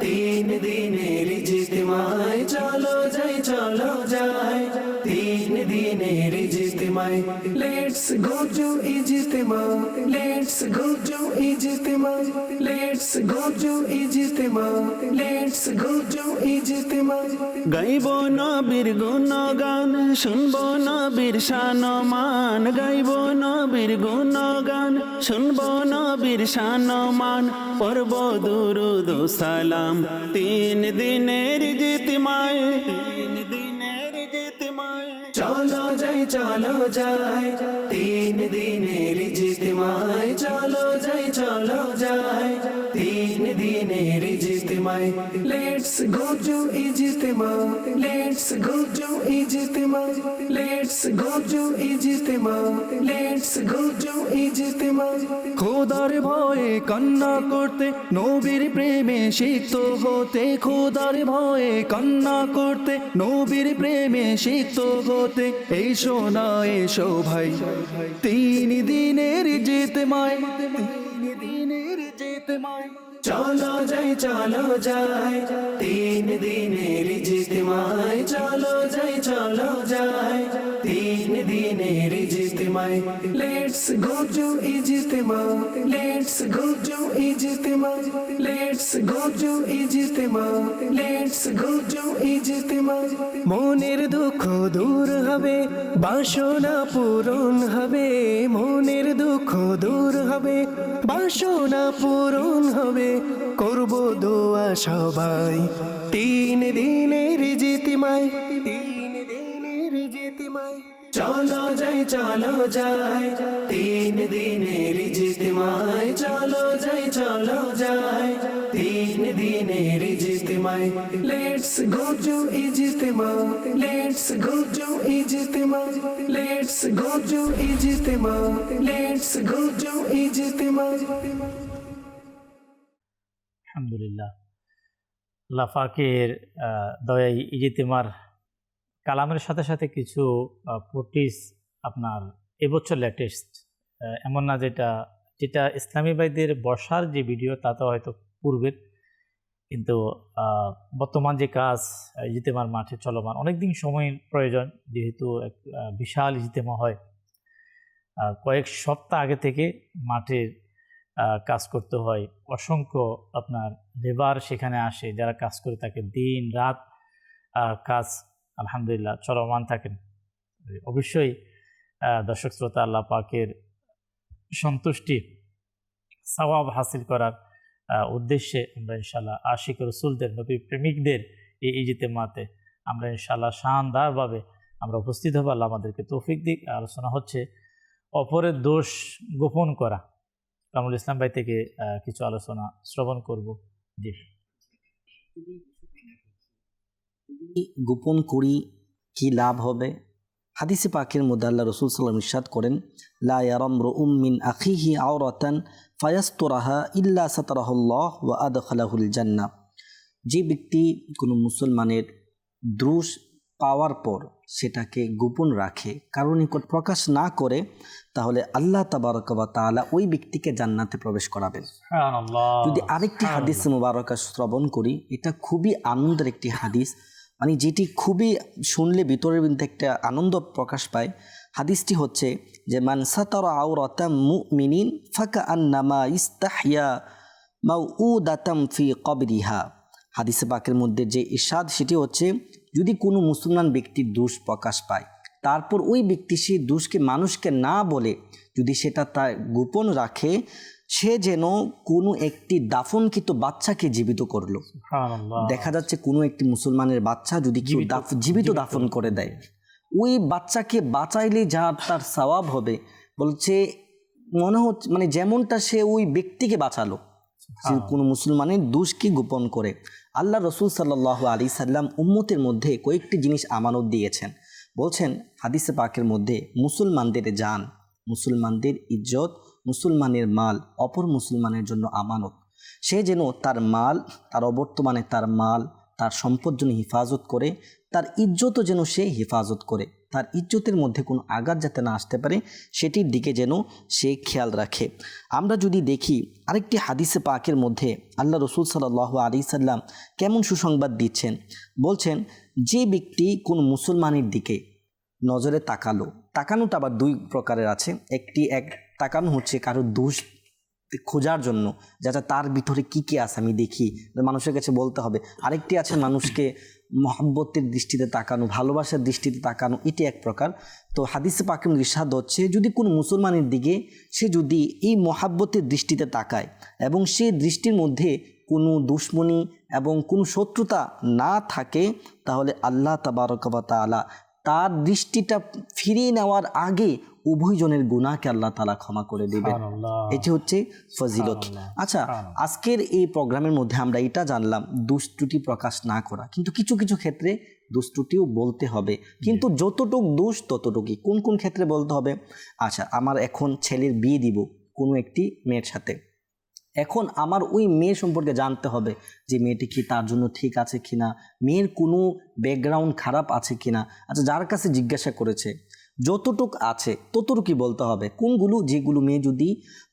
[SPEAKER 1] 3 দিনের ইজতেমায়, চলো যাই 3 দিনের ইজতেমায়। Let's go to Ijtema, let's go to Ijtema, let's go to Ijtema, let's go to Ijtema.
[SPEAKER 7] গাইব নবীর গুণগান, শুনবো নবীর শানমান, গাইব নবীর গুণগান, শুনবো নবীর শানমান, পড়ব দুরুদ ও সালাম 3 দিনের ইজতিমায়, 3 দিনের ইজতিমায়।
[SPEAKER 1] চলো যাই 3 দিনের ইজতেমায়, চলো যাই 3 দিনের ইজতেমায়। Let's go to Ijtema, let's go to Ijtema, let's go to Ijtema, let's go to Ijtema. খোদার ভয়ে কান্না করতে, নবীর প্রেমে সিক্ত হতে, খোদার ভয়ে কান্না করতে, নবীর প্রেমে সিক্ত হতে। এসো না এসো ভাই 3 দিনের ইজতেমায়, 3 দিনের ইজতেমায়। চলো যাই 3 দিনের ইজতেমায়, চলো যাই 3 দিনের ইজতেমায়। Let's go to Ijtema, let's go to Ijtema, let's go to Ijtema, let's go to Ijtema. মনের দুঃখ দূর হবে, বাসনা পূরণ হবে, মনের দুঃখ দূর হবে, বাসনা পূরণ হবে। করব দোয়া সবাই 3 দিনের ইজতেমায়, 3 দিনের ইজতেমায়। চলো যাই 3 দিনের ইজতেমায়, চলো যাই 3 দিনের ইজতেমায়। Let's go to Ijtema, let's go to Ijtema, let's go to Ijtema, let's go to Ijtema.
[SPEAKER 2] আলহামদুলিল্লাহ, আল্লাহ পাকের দয়ায় ইজতেমার কালামের সাথে সাথে কিছু প্রোটিস আপনার এবছর লেটেস্ট, এমন না যেটা ইসলামী ভাইদের বর্ষার যে ভিডিও তা তো হয়তো পূর্বের, কিন্তু বর্তমান যে কাজ ইজতেমার মাঠে চলমান, অনেকদিন সময় প্রয়োজন, যেহেতু এক বিশাল ইজতেমা হয়। কয়েক সপ্তাহ আগে থেকে মাঠের কাজ করতে হয়, অসংখ্য আপনার লেবার সেখানে আসে, যারা কাজ করে থাকে দিন রাত কাজ আলহামদুলিল্লাহ চলমান থাকেন। অবশ্যই দর্শক শ্রোতা, আল্লাহ পাকের সন্তুষ্টি সওয়াব হাসিল করার উদ্দেশ্যে আমরা ইনশাআল্লাহ আশিক রসুলদের, নবী প্রেমিকদের এই ইজতেমাতে আমরা ইনশাআল্লাহ শানদারভাবে আমরা উপস্থিত হব। আল্লাহ আমাদেরকে তৌফিক দিক। আলোচনা হচ্ছে অপরের দোষ গোপন করা। কামরুল ইসলাম ভাই থেকে কিছু আলোচনা শ্রবণ করব। জি,
[SPEAKER 4] গোপন করি কি লাভ হবে? হাদিসে পাকের মধ্যে আল্লাহ রসুল সাল্লাম ইরশাদ করেন, লা ইয়ারামরুউম মিন আখিহি আওরাতান ফায়াস্তুরাহা ইল্লা সাতারাহুল্লাহ ওয়া আদখালাহুল জান্নাহ। যে ব্যক্তি কোনো মুসলমানের দোষ পাওয়ার পর সেটাকে গোপন রাখে, কারো নিকট প্রকাশ না করে, তাহলে আল্লাহ তাবারক ওয়া তাআলা ওই ব্যক্তিকে জান্নাতে প্রবেশ করাবেন। যদি আরেকটি হাদিস মুবারকা শ্রবণ করি, এটা খুবই আনন্দের একটি হাদিস, মানে যেটি খুবই শুনলে ভিতরের মধ্যে একটা আনন্দ প্রকাশ পায়। হাদিসটি হচ্ছে, যে মান সাতারা আওরাতাম মুমিনিন ফাকাআন্নামা ইস্তাহইয়া মাউউদাতাম ফি কবরিহা। হাদিসে পাকের মধ্যে যে ইরশাদ সেটি হচ্ছে, যদি কোনো মুসলমান ব্যক্তির দোষ প্রকাশ পায়, তারপর ওই ব্যক্তি সেই দোষকে মানুষকে না বলে যদি সেটা তার গোপন রাখে, সে যেন কোনো একটি দাফনকৃত বাচ্চাকে জীবিত করলো। দেখা যাচ্ছে কোনো একটি মুসলমানের বাচ্চা যদি কেউ জীবিত দাফন করে দেয়, ওই বাচ্চাকে বাঁচাইলে যা তার সওয়াব হবে, বলছে মনে হচ্ছে মানে যেমনটা সে ওই ব্যক্তিকে বাঁচালো যে কোনো মুসলমানের দোষকে গোপন করে। আল্লাহ রসুল সাল্লাল্লাহু আলাইহি সাল্লাম উম্মতের মধ্যে কয়েকটি জিনিস আমানত দিয়েছেন। বলছেন হাদিসে পাকের মধ্যে, মুসলমানদের জান, মুসলমানদের ইজ্জত, মুসলমানের মাল অপর মুসলমানের জন্য আমানত। সে যেন তার মাল, তার অবর্তমানে তার মাল, তার সম্পদ যেন হেফাজত করে, তার ইজ্জতও যেন সে হেফাজত করে, তার ইজ্জতের মধ্যে কোনো আঘাত যাতে না আসতে পারে সেটির দিকে যেন সে খেয়াল রাখে। আমরা যদি দেখি আরেকটি হাদিসে পাকের মধ্যে আল্লাহ রসুল সাল্লাল্লাহু আলাইহি সাল্লাম কেমন সুসংবাদ দিচ্ছেন। বলছেন, যে ব্যক্তি কোনো মুসলমানের দিকে নজরে তাকানোটা আবার দুই প্রকারের আছে। এক তাকানো হচ্ছে কারো দোষ খোঁজার জন্য, যাতে তার ভিতরে কী কী আছে আমি দেখি, মানুষের কাছে বলতে হবে। আরেকটি আছে মানুষকে মহব্বতের দৃষ্টিতে তাকানো, ভালোবাসার দৃষ্টিতে তাকানো, এটি এক প্রকার। তো হাদিসে পাকের ইরশাদ হচ্ছে, যদি কোনো মুসলমানের দিকে সে যদি এই মহব্বতের দৃষ্টিতে তাকায় এবং সে দৃষ্টির মধ্যে কোনো দুশ্মনী এবং কোনো শত্রুতা না থাকে, তাহলে আল্লাহ তাবারক ওয়া তাআলা তার দৃষ্টিটা ফিরিয়ে নেওয়ার আগে উভয়জনের গুনাহকে আল্লাহ তাআলা ক্ষমা করে দেবেন। এটি হচ্ছে ফজিলত। আচ্ছা, আজকের এই প্রোগ্রামের মধ্যে আমরা এটা জানলাম দোষ ত্রুটি প্রকাশ না করা, কিন্তু কিছু কিছু ক্ষেত্রে দোষ ত্রুটিও বলতে হবে, কিন্তু যতটুক দোষ ততটুকুই। কোন কোন ক্ষেত্রে বলতে হবে? আচ্ছা, আমার এখন ছেলের বিয়ে দিব কোনো একটি মেয়ের সাথে, এখন আমার ওই মেয়ে সম্পর্কে জানতে হবে যে মেয়েটি কি তার জন্য ঠিক আছে কিনা, মেয়ের কোনো ব্যাকগ্রাউন্ড খারাপ আছে কিনা। আচ্ছা, যার কাছে জিজ্ঞাসা করেছে যতটুক আছে ততটুকুই বলতে হবে। কোনগুলো, যেগুলো মেয়ে যদি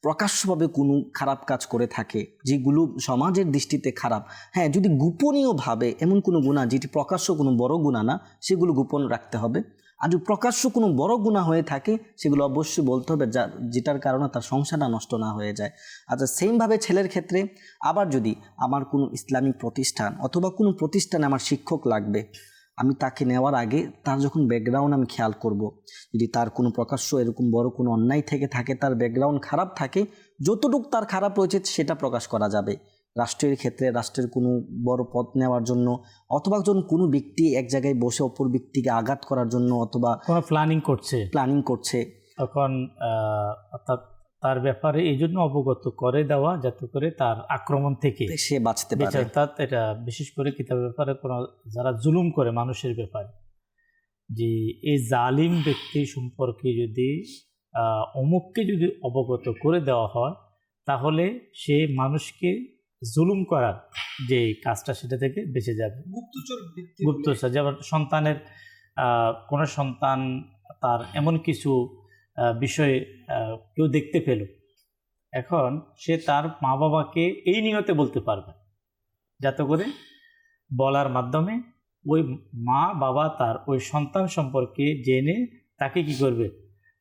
[SPEAKER 4] প্রকাশ্যভাবে কোনো খারাপ কাজ করে থাকে, যেগুলো সমাজের দৃষ্টিতে খারাপ, হ্যাঁ, যদি গোপনীয়ভাবে এমন কোনো গুনাহ যেটি প্রকাশ্য কোনো বড় গুনাহ না, সেগুলো গোপন রাখতে হবে। আর যদি প্রকাশ্য কোনো বড় গুনাহ হয়ে থাকে, সেগুলো অবশ্যই বলতে হবে, যেটার কারণে তার সংসারটা নষ্ট না হয়ে যায়। আচ্ছা, সেমভাবে ছেলের ক্ষেত্রে আবার যদি আমার কোনো ইসলামিক প্রতিষ্ঠান অথবা কোনো প্রতিষ্ঠানে আমার শিক্ষক লাগবে, আমি তাকে নেওয়ার আগে তার যখন ব্যাকগ্রাউন্ড আমি খেয়াল করব, যদি তার কোনো প্রকাশ্য এরকম বড় কোনো অন্যায় থেকে থাকে, তার ব্যাকগ্রাউন্ড খারাপ থাকে, যতটুকু তার খারাপ রয়েছে সেটা প্রকাশ করা যাবে। রাষ্ট্রের ক্ষেত্রে রাষ্ট্রের কোনো বড় পদ নেওয়ার জন্য, অথবা কোনো ব্যক্তি এক জায়গায় বসে অপর ব্যক্তিকে আঘাত করার জন্য, অথবা
[SPEAKER 2] কোনো প্ল্যানিং করছে, তখন অর্থাৎ তার ব্যাপারে এই জন্য অবগত করে দেওয়া, যাতে করে তার আক্রমণ থেকে
[SPEAKER 4] সে বাঁচতে পারে।
[SPEAKER 2] অর্থাৎ এটা বিশেষ করে কিতাবের ব্যাপারে কোনো যারা জুলুম করে মানুষের ব্যাপারে, যে এই জালিম ব্যক্তি সম্পর্কে যদি অমুককে যদি অবগত করে দেওয়া হয়, তাহলে সে মানুষকে জুলুম করার যে কাজটা সেটা থেকে বেঁচে যাবে। গুপ্তচর, যেমন সন্তানের কোনো সন্তান তার এমন কিছু বিষয়ে কেউ দেখতে পেল, এখন সে তার মা বাবাকে এই নিয়তে বলতে পারবে, যাতে করে বলার মাধ্যমে ওই মা বাবা তার ওই সন্তান সম্পর্কে জেনে তাকে কি করবে,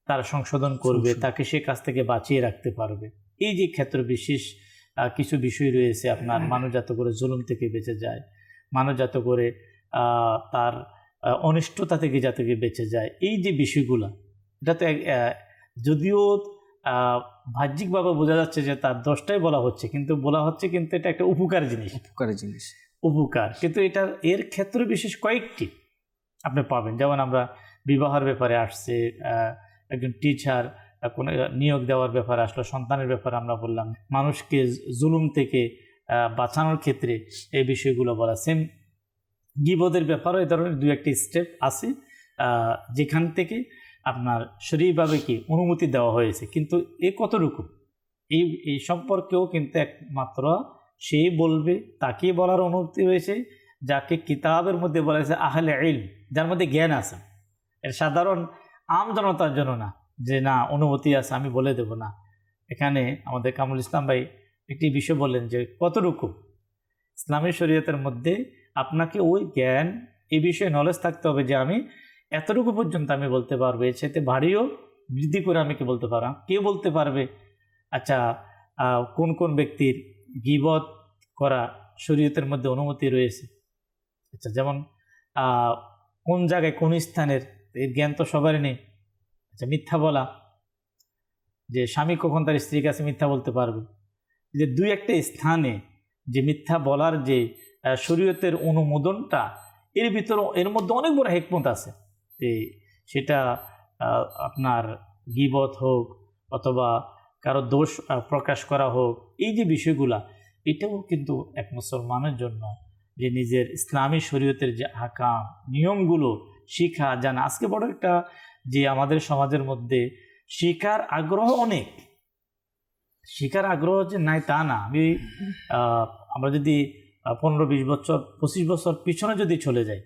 [SPEAKER 2] তার সংশোধন করবে, তাকে সে কাছ থেকে বাঁচিয়ে রাখতে পারবে। এই যে ক্ষেত্র বিশেষ কিছু বিষয় রয়েছে, আপনার মানুষ যাতে করে জুলুম থেকে বেঁচে যায়, মানুষ যাতে করে তার অনিষ্টতা থেকে যাতে বেঁচে যায়, এই যে বিষয়গুলো, এটা তো যদিও বাহ্যিকভাবে বোঝা যাচ্ছে যে তার দোষটাই বলা হচ্ছে, কিন্তু এটা একটা উপকার জিনিস, কিন্তু এর ক্ষেত্র বিশেষ কয়েকটি আপনি পাবেন। যেমন আমরা বিবাহের ব্যাপারে আসছে, একজন টিচার কোনো নিয়োগ দেওয়ার ব্যাপারে আসলো, সন্তানের ব্যাপারে আমরা বললাম, মানুষকে জুলুম থেকে বাঁচানোর ক্ষেত্রে এই বিষয়গুলো বলা। সেম গীবতের ব্যাপারেও এই ধরনের দু একটি স্টেপ আছে, যেখান থেকে আপনার শরীরভাবে কি অনুমতি দেওয়া হয়েছে, কিন্তু এ কতটুকু এই সম্পর্কেও কিন্তু একমাত্র সেই বলবে, তাকে বলার অনুমতি হয়েছে যাকে কিতাবের মধ্যে বলা হয়েছে আহলে ইলম, যার মধ্যে জ্ঞান আছে। এর সাধারণ আম জনতার জন্য না, যে না অনুমতি আছে আমি বলে দেব না। এখানে আমাদের কামরুল ইসলাম ভাই একটি বিষয় বললেন যে কতটুকু ইসলামী শরীয়তের মধ্যে আপনাকে ওই জ্ঞান, এই বিষয়ে নলেজ থাকতে হবে যে আমি এতটুকু পর্যন্ত আমি বলতে পারবো, এর সাথে ভারীও বৃদ্ধি করে আমি কি বলতে পারবো? কে বলতে পারবে আচ্ছা কোন কোন ব্যক্তির গীবত করা শরীয়তের মধ্যে অনুমতি রয়েছে? আচ্ছা যেমন কোন জায়গায় কোন স্থানের, এর জ্ঞান তো সবারই নেই। আচ্ছা মিথ্যা বলা, যে স্বামী কখন তার স্ত্রীর কাছে মিথ্যা বলতে পারবে, যে দুই একটা স্থানে যে মিথ্যা বলার যে শরীয়তের অনুমোদনটা, এর ভিতরে এর মধ্যে অনেক বড় হিকমত আছে। তো সেটা আপনার গীবত হোক অথবা কারো দোষ প্রকাশ করা হোক, এই যে বিষয়গুলা, এটাও কিন্তু এক মুসলমানের জন্য যে নিজের ইসলামী শরীয়তের যে আকাম নিয়মগুলো শিখা জানা। আজকে বড় একটা যে আমাদের সমাজের মধ্যে শিখার আগ্রহ অনেক, শিখার আগ্রহ যে নাই তা না। আমরা যদি 15-20 বছর 25 বছর পিছনে যদি চলে যাই,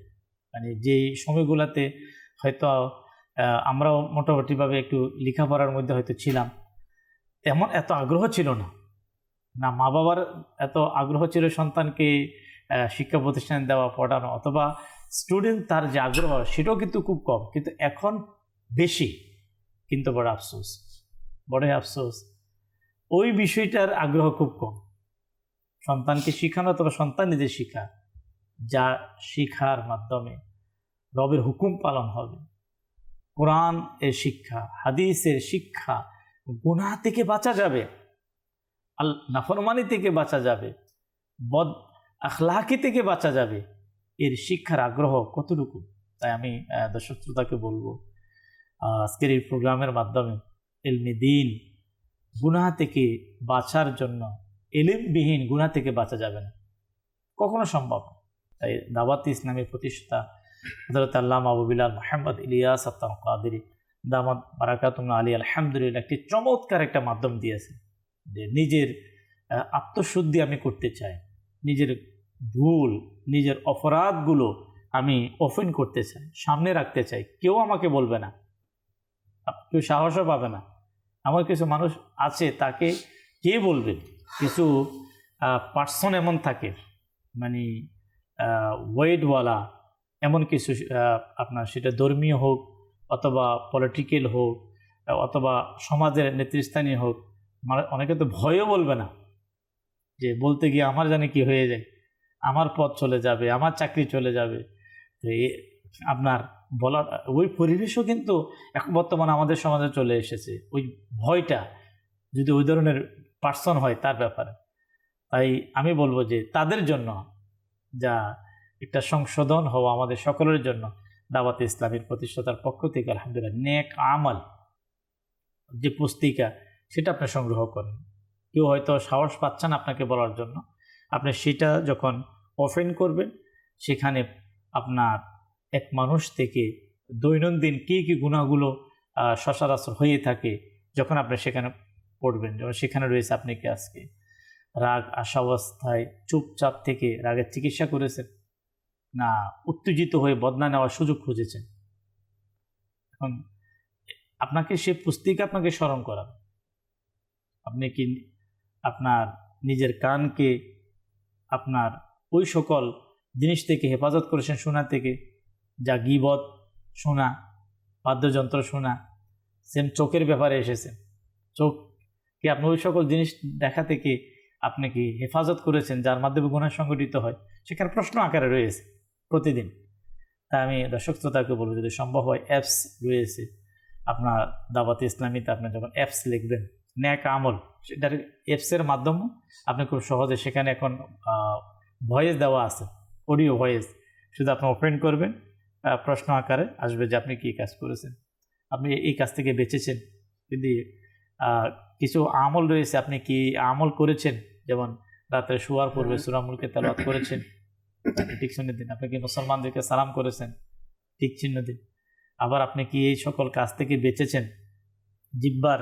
[SPEAKER 2] মানে যে সময়গুলোতে হয়তো আমরাও মোটামুটিভাবে একটু লেখাপড়ার মধ্যে হয়তো ছিলাম, তেমন এত আগ্রহ ছিল না, না মা বাবার এত আগ্রহ ছিল সন্তানকে শিক্ষা প্রতিষ্ঠানে দেওয়া, পড়ানো, অথবা স্টুডেন্ট তার যে আগ্রহ সেটাও কিন্তু খুব কম। কিন্তু এখন বেশি, কিন্তু বড় আফসোস, বড়ই আফসোস, ওই বিষয়টার আগ্রহ খুব কম। সন্তানকে শিখানো অথবা সন্তান নিজে শিখা, যা শিখার মাধ্যমে রবের হুকুম পালন হবে, কোরআন এর শিক্ষা, হাদিসের শিক্ষা, গুনাহ থেকে বাঁচা যাবে, নাফরমানি থেকে বাঁচা যাবে, বদ আখলাকি থেকে বাঁচা যাবে, এর শিক্ষার আগ্রহ কতটুকু। তাই আমি দর্শক শ্রোতাকে বলবো, আজকের এই প্রোগ্রামের মাধ্যমে ইলমে দ্বীন, গুনাহ থেকে বাঁচার জন্য, ইলমবিহীন গুনাহ থেকে বাঁচা যাবে না, কখনো সম্ভব। তাই দাওয়াত ইসলামের প্রতিষ্ঠাতা হযরত আল্লামা আবু বিলাল মুহাম্মদ ইলিয়াস আত-তানকাদিরি দামাত বারাকাতুহু আলী আলহামদুলিল্লাহ একটি চমৎকার একটা মাধ্যম দিয়েছে, যে নিজের আত্মশুদ্ধি আমি করতে চাই, নিজের ভুল, নিজের অপরাধগুলো আমি ওপেন করতে চাই, সামনে রাখতে চাই, কেউ আমাকে বলবে না, কেউ সাহসও পাবে না। এমন কিছু মানুষ আছে, তাকে কে বলবে? কিছু পার্সন এমন থাকে, মানে ওয়েটওয়ালা, এমন কিছু আপনার সেটা ধর্মীয় হোক অথবা পলিটিক্যাল হোক অথবা সমাজের নেতৃস্থানীয় হোক, অনেকে তো ভয়ও বলবে না, যে বলতে গিয়ে আমার জানি কি হয়ে যায়, আমার পথ চলে যাবে, আমার চাকরি চলে যাবে। তো আপনার বলার ওই পরিবেশও কিন্তু এখন বর্তমানে আমাদের সমাজে চলে এসেছে, ওই ভয়টা যদি ওই ধরনের পার্সন হয় তার ব্যাপারে। তাই আমি বলবো যে তাদের জন্য যা একটা সংশোধন হওয়া আমাদের সকলের জন্য দাওয়াতে ইসলামের প্রতিষ্ঠাতার পক্ষ থেকে আলহামদুলিল্লাহ নেক আমল যে পুস্তিকা, সেটা আপনি সংগ্রহ করেন। কেউ হয়তো সাহস পাচ্ছেন আপনাকে বলার জন্য, আপনি সেটা যখন ওপেন করবেন, সেখানে আপনার এক মানুষ থেকে দৈনন্দিন কী কী গুনাহগুলো সচরাচর হয়ে থাকে, যখন আপনি সেখানে পড়বেন, যখন সেখানে রয়েছে আপনি কি আজকে রাগ আসা অবস্থায় চুপচাপ থেকে রাগের চিকিৎসা করেছেন, না উত্তেজিত হয়ে বদলা নেওয়ার সুযোগ খুঁজেছেন। এখন আপনাকে সে পুস্তিকা আপনাকে স্মরণ করাবে, আপনি কি আপনার নিজের কানকে আপনার ওই সকল জিনিস থেকে হেফাজত করেছেন, শোনা থেকে, যা গীবত শোনা, বাদ্যযন্ত্র শোনা, সেম চোখের ব্যাপারে এসেছেন, চোখকে আপনি ওই সকল জিনিস দেখা থেকে আপনি কি হেফাজত করেছেন, যার মাধ্যমে গুনাহ সংঘটিত হয়, সেখানে প্রশ্ন আকারে রয়েছে প্রতিদিন। তাই আমি দর্শক শ্রোতাকে বলবো, যদি সম্ভব হয় অ্যাপস রয়েছে আপনার দাওয়াতে ইসলামীতে, আপনি যখন অ্যাপস লিখবেন নেক আমল, সেটার অ্যাপসের মাধ্যমে আপনি খুব সহজে, সেখানে এখন ভয়েস দেওয়া আছে, অডিও ভয়েস, শুধু আপনি ওপেন করবেন, প্রশ্ন আকারে আসবে যে আপনি কী কাজ করেছেন, আপনি এই কাজ থেকে বেঁচেছেন। যদি কিছু আমল রয়েছে, আপনি কি আমল করেছেন, যেমন রাত্রে শোয়ার পূর্বে সূরা মুলকে তেলাওয়াত করেছেন, ঠিক চিহ্ন দিন। আপনি কি মুসলমানদেরকে সালাম করেছেন, ঠিক চিহ্ন দিন। আবার আপনি কি এই সকল কাজ থেকে বেঁচেছেন, জিহ্বার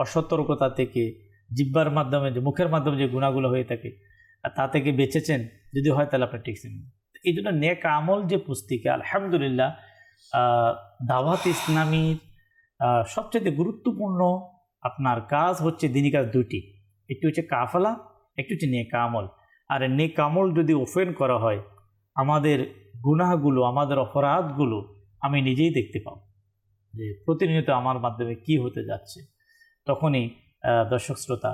[SPEAKER 2] অসতর্কতা থেকে, জিহ্বার মাধ্যমে যে মুখের মাধ্যমে যে গুনাহগুলো হয়ে থাকে তা থেকে বেঁচেছেন, যদি হয় তাহলে আপনি ঠিক চিহ্ন দিন। এই জন্য নেক আমল যে পুস্তিকা, আলহামদুলিল্লাহ দাওয়াত ইসলামীর সবচেয়ে গুরুত্বপূর্ণ আপনার কাজ হচ্ছে দিনী কাজ দুটি, একটি হচ্ছে কাফেলা, একটি হচ্ছে নেক আমল। আর নেক আমল যদি ওপেন করা হয়, আমাদের গুনাহগুলো, আমাদের অপরাধগুলো আমি নিজেই দেখতে পাবো, যে প্রতিনিয়ত আমার মাধ্যমে কি হতে যাচ্ছে, তখনই দর্শক শ্রোতা,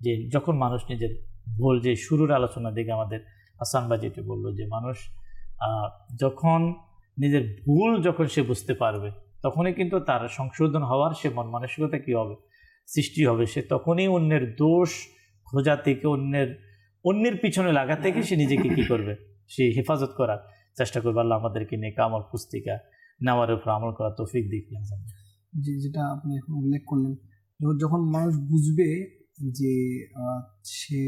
[SPEAKER 2] যে যখন মানুষ নিজের ভুল, যে শুরুর আলোচনা দিকে আমাদের হাসান ভাই যেটি বললো, যে মানুষ যখন নিজের ভুল যখন সে বুঝতে পারবে, তখনই কিন্তু তার সংশোধন হওয়ার সে মন মানসিকতা কী হবে, সৃষ্টি হবে। সে তখনই অন্যের দোষ খোঁজা থেকে, অন্যের পিছনে লাগা থেকে সে নিজেকে কী করবে, সে হেফাজত করার চেষ্টা করবে। আল্লাহ আমাদেরকে নেক আমল পুস্তিকা নেওয়ার উপর আমল করার তৌফিক দিক।
[SPEAKER 3] যেটা আপনি এখন উল্লেখ করলেন, যখন মানুষ বুঝবে যে সে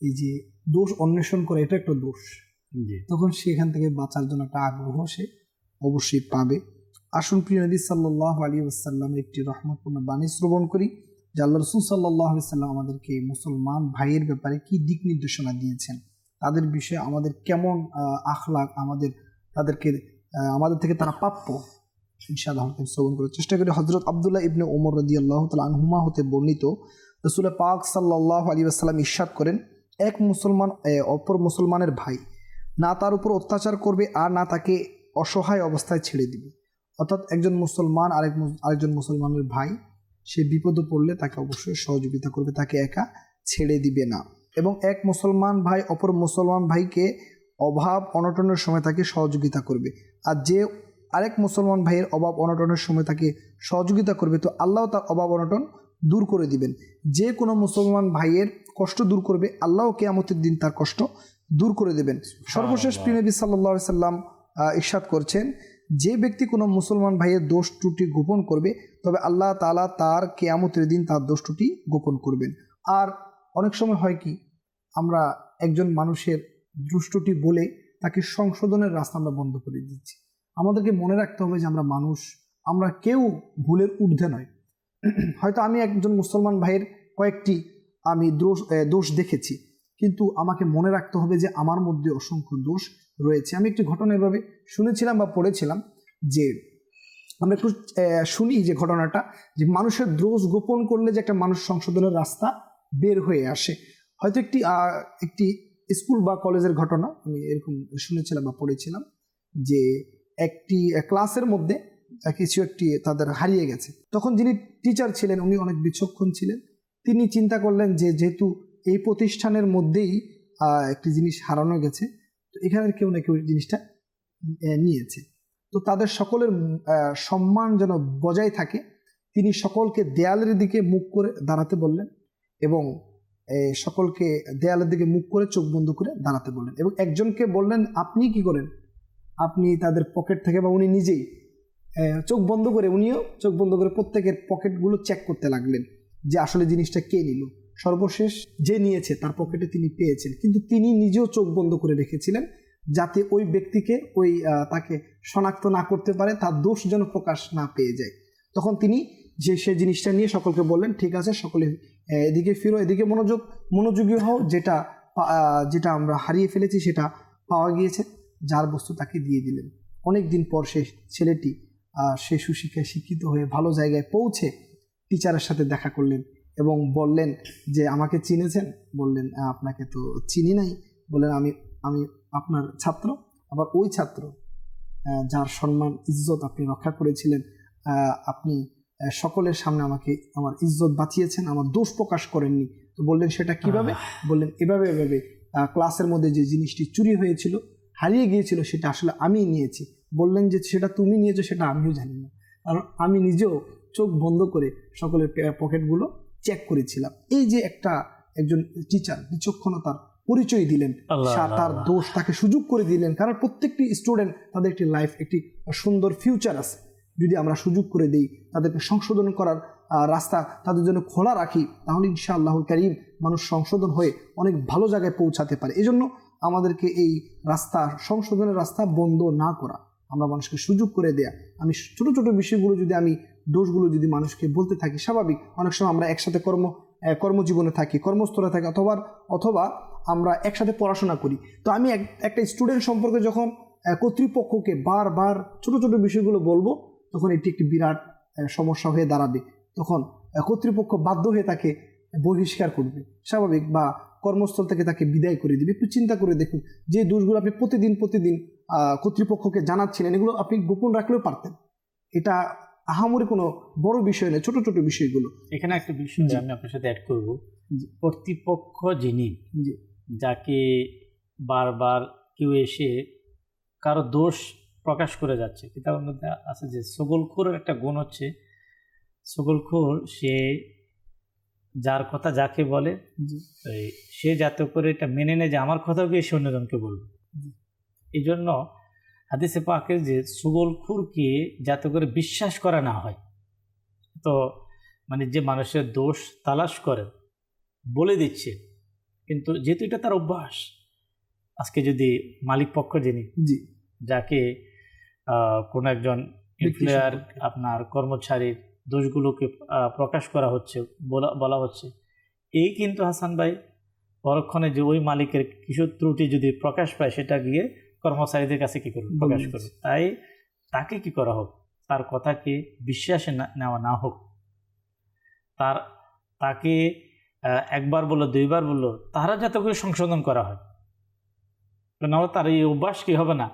[SPEAKER 3] এই যে দোষ অন্বেষণ করে এটা একটা দোষ, তখন সে এখান থেকে বাঁচার জন্য একটা আগ্রহ সে অবশ্যই পাবে। আসুন প্রিয় নবী সাল্লাল্লাহু আলাইহি ওয়াসাল্লামের একটি রহমতপূর্ণ বাণী শ্রবণ করি, যে আল্লাহ রাসূল সাল্লাল্লাহু আলাইহি ওয়াসাল্লাম আমাদেরকে মুসলমান ভাইয়ের ব্যাপারে কি দিক নির্দেশনা দিয়েছেন, তাদের বিষয়ে আমাদের কেমন আখলাক, তাদেরকে আমাদের থেকে তারা প্রাপ্য, ইনশাআল্লাহ শ্রবণ করার চেষ্টা করি। হযরত আব্দুল্লাহ ইবনে ওমর রাদিয়াল্লাহু তাআলা আনহুমা হতে বর্ণিত, রাসূল পাক সাল্লাল্লাহু আলাইহি ওয়াসাল্লাম ইরশাদ করেন, এক মুসলমান অপর মুসলমানের ভাই না তার উপর অত্যাচার করবে আর না তাকে অসহায় অবস্থায় ছেড়ে দিবে। অর্থাৎ একজন মুসলমান আরেকজন মুসলমানের ভাই, সে বিপদে পড়লে তাকে অবশ্যই সহযোগিতা করবে, তাকে একা ছেড়ে দিবে না। এবং এক মুসলমান ভাই অপর মুসলমান ভাইকে অভাব অনটনের সময় তাকে সহযোগিতা করবে। আর যে আরেক মুসলমান ভাইয়ের অভাব অনটনের সময় তাকে সহযোগিতা করবে, তো আল্লাহ তার অভাব অনটন দূর করে দিবেন। যে কোনো মুসলমান ভাইয়ের কষ্ট দূর করবে, আল্লাহ কিয়ামতের দিন তার কষ্ট দূর করে দেবেন। সর্বশেষ প্রিয় নবী সাল্লাল্লাহু আলাইহি সাল্লাম ইরশাদ করছেন, যে ব্যক্তি কোনো মুসলমান ভাইয়ের দোষ ত্রুটি গোপন করবে, তবে আল্লাহ তাআলা তার কিয়ামতের দিন তার দোষ ত্রুটি গোপন করবেন। আর অনেক সময় হয় কি, আমরা একজন মানুষের দোষ ত্রুটি বলে তাকে সংশোধনের রাস্তা আমরা বন্ধ করে দিচ্ছি। আমাদেরকে মনে রাখতে হবে যে আমরা মানুষ, আমরা কেউ ভুলের ঊর্ধ্বে নয়। হয়তো আমি একজন মুসলমান ভাইয়ের কয়েকটি আমি দোষ দেখেছি, কিন্তু আমাকে মনে রাখতে হবে যে আমার মধ্যে অসংখ্য দোষ রয়েছে। আমি একটি ঘটনা এভাবে শুনেছিলাম বা পড়েছিলাম, যে আমরা একটু শুনি যে ঘটনাটা, যে মানুষের দোষ গোপন করলে যে একটা মানুষ সংশোধনের রাস্তা বের হয়ে আসে। হয়তো একটি স্কুল বা কলেজের ঘটনা আমি এরকম শুনেছিলাম বা পড়েছিলাম, যে একটি ক্লাসের মধ্যে কিছু একটি তাদের হারিয়ে গেছে। তখন যিনি টিচার ছিলেন উনি অনেক বিচক্ষণ ছিলেন। তিনি চিন্তা করলেন যে যেহেতু এই প্রতিষ্ঠানের মধ্যেই একটি জিনিস হারানো গেছে, তো এখানের কেউ না কেউ জিনিসটা নিয়েছে, তো তাদের সকলের সম্মান যেন বজায় থাকে, তিনি সকলকে দেয়ালের দিকে মুখ করে দাঁড়াতে বললেন এবং সকলকে দেয়ালের দিকে মুখ করে চোখ বন্ধ করে দাঁড়াতে বললেন। এবং একজনকে বললেন, আপনি কি করেন, আপনি তাদের পকেট থেকে বা উনি নিজেই চোখ বন্ধ করে, উনিও চোখ বন্ধ করে প্রত্যেকের পকেটগুলো চেক করতে লাগলেন যে আসলে জিনিসটা কে নিল। সর্বশেষ যে নিয়েছে তার পকেটে তিনি পেয়েছেন, কিন্তু তিনি নিজেও চোখ বন্ধ করে রেখেছিলেন যাতে ওই ব্যক্তিকে তাকে শনাক্ত না করতে পারে, তার দোষ যেন প্রকাশ না পেয়ে যায়। তখন তিনি সে জিনিসটা নিয়ে সকলকে বললেন, ঠিক আছে সকলে এদিকে ফিরো, এদিকে মনোযোগী হও, যেটা আমরা হারিয়ে ফেলেছি সেটা পাওয়া গিয়েছে। যার বস্তু তাকে দিয়ে দিলেন। অনেক দিন পর সেই ছেলেটি সে সুশিক্ষায় শিক্ষিত হয়ে ভালো জায়গায় পৌঁছে টিচারের সাথে দেখা করলেন এবং বললেন যে আমাকে চিনেছেন? বললেন আপনাকে তো চিনি নাই। বললেন আমি আপনার ছাত্র। আবার ওই ছাত্র যার সম্মান ইজ্জত আপনি রক্ষা করেছিলেন, আপনি সকলের সামনে আমাকে আমার ইজ্জত বাঁচিয়েছেন, আমার দোষ প্রকাশ করেননি। তো বললেন সেটা কিভাবে? বললেন এভাবে ক্লাসের মধ্যে যে জিনিসটি চুরি হয়েছিল, হারিয়ে গিয়েছিল, সেটা আসলে আমিই নিয়েছি। বললেন যে সেটা তুমি নিয়েছো সেটা আমিও জানি না, কারণ আমি নিজেও চোখ বন্ধ করে সকলের পকেটগুলো চেক করেছিলাম। এই যে একজন টিচার বিচক্ষণতার পরিচয় দিলেন, তার দোষ তাকে সুযোগ করে দিলেন। কারণ প্রত্যেকটি স্টুডেন্ট তাদের একটি লাইফ, একটি সুন্দর ফিউচার আছে। যদি আমরা সুযোগ করে দিই, তাদেরকে সংশোধন করার রাস্তা তাদের জন্য খোলা রাখি, তাহলে ইনশাআল্লাহুল কারীম মানুষ সংশোধন হয়ে অনেক ভালো জায়গায় পৌঁছাতে পারে। এজন্য আমাদেরকে এই রাস্তা, সংশোধনের রাস্তা বন্ধ না করা, আমরা মানুষকে সুযোগ করে দেয়া। আমি ছোট ছোট বিষয়গুলো যদি আমি দোষগুলো যদি মানুষকে বলতে থাকি, স্বাভাবিক অনেক সময় আমরা একসাথে কর্মজীবনে থাকি, কর্মস্থলে থাকি, অথবা আমরা একসাথে পড়াশোনা করি। তো আমি একটা স্টুডেন্ট সম্পর্কে যখন কর্তৃপক্ষকে বারবার ছোট ছোট বিষয়গুলো বলবো, তখন এটি একটি বিরাট সমস্যা হয়ে দাঁড়াবে। তখন কর্তৃপক্ষ বাধ্য হয়ে তাকে বহিষ্কার করবে, স্বাভাবিক, বা কর্মস্থল থেকে তাকে বিদায় করে দিবে। একটু চিন্তা করে দেখুন, যে দোষগুলো আপনি প্রতিদিন কর্তৃপক্ষকে জানাচ্ছিলেন, এগুলো আপনি গোপন রাখলেও পারতেন, এটা আহামরি কোনো বড় বিষয় নয়, ছোট ছোট বিষয়গুলো।
[SPEAKER 2] এখানে একটা বিষয় আমি আপনার সাথে অ্যাড করব, কর্তৃপক্ষ যিনি, যাকে বারবার কেউ এসে কারো দোষ প্রকাশ করে যাচ্ছে, কিতাবের মধ্যে আছে যে সগলখোরের একটা গুণ হচ্ছে, সগলখোর সে যার কথা যাকে বলে সে যাতে করে এটা মেনে নেয় যে আমার কথাও গিয়ে সে অন্যজনকে বলবে। এই জন্য হাদিসে পাকে যে সগলখোরকে যাতে করে বিশ্বাস করা না হয়, তো মানে যে মানুষের দোষ তালাশ করে বলে দিচ্ছে, কিন্তু যেহেতু এটা তার অভ্যাস, আজকে যদি মালিক পক্ষ যিনি, যাকে কোনো একজন এমপ্লয়ার আপনার কর্মচারীর দোষগুলোকে প্রকাশ করা হচ্ছে, বলা হচ্ছে, এই কিন্তু হাসান ভাই পরক্ষণে যে ওই মালিকের কিছু ত্রুটি যদি প্রকাশ পায় সেটা গিয়ে কর্মচারীদের কাছে কি করবে, প্রকাশ করবে। তাই তাকে কি করা হোক, তার কথাকে বিশ্বাসে নেওয়া না হোক, তাকে একবার বললো দুইবার বললো, তারা যাতে করে সংশোধন করা হয়, নাহলে তার এই অভ্যাস কি হবে না,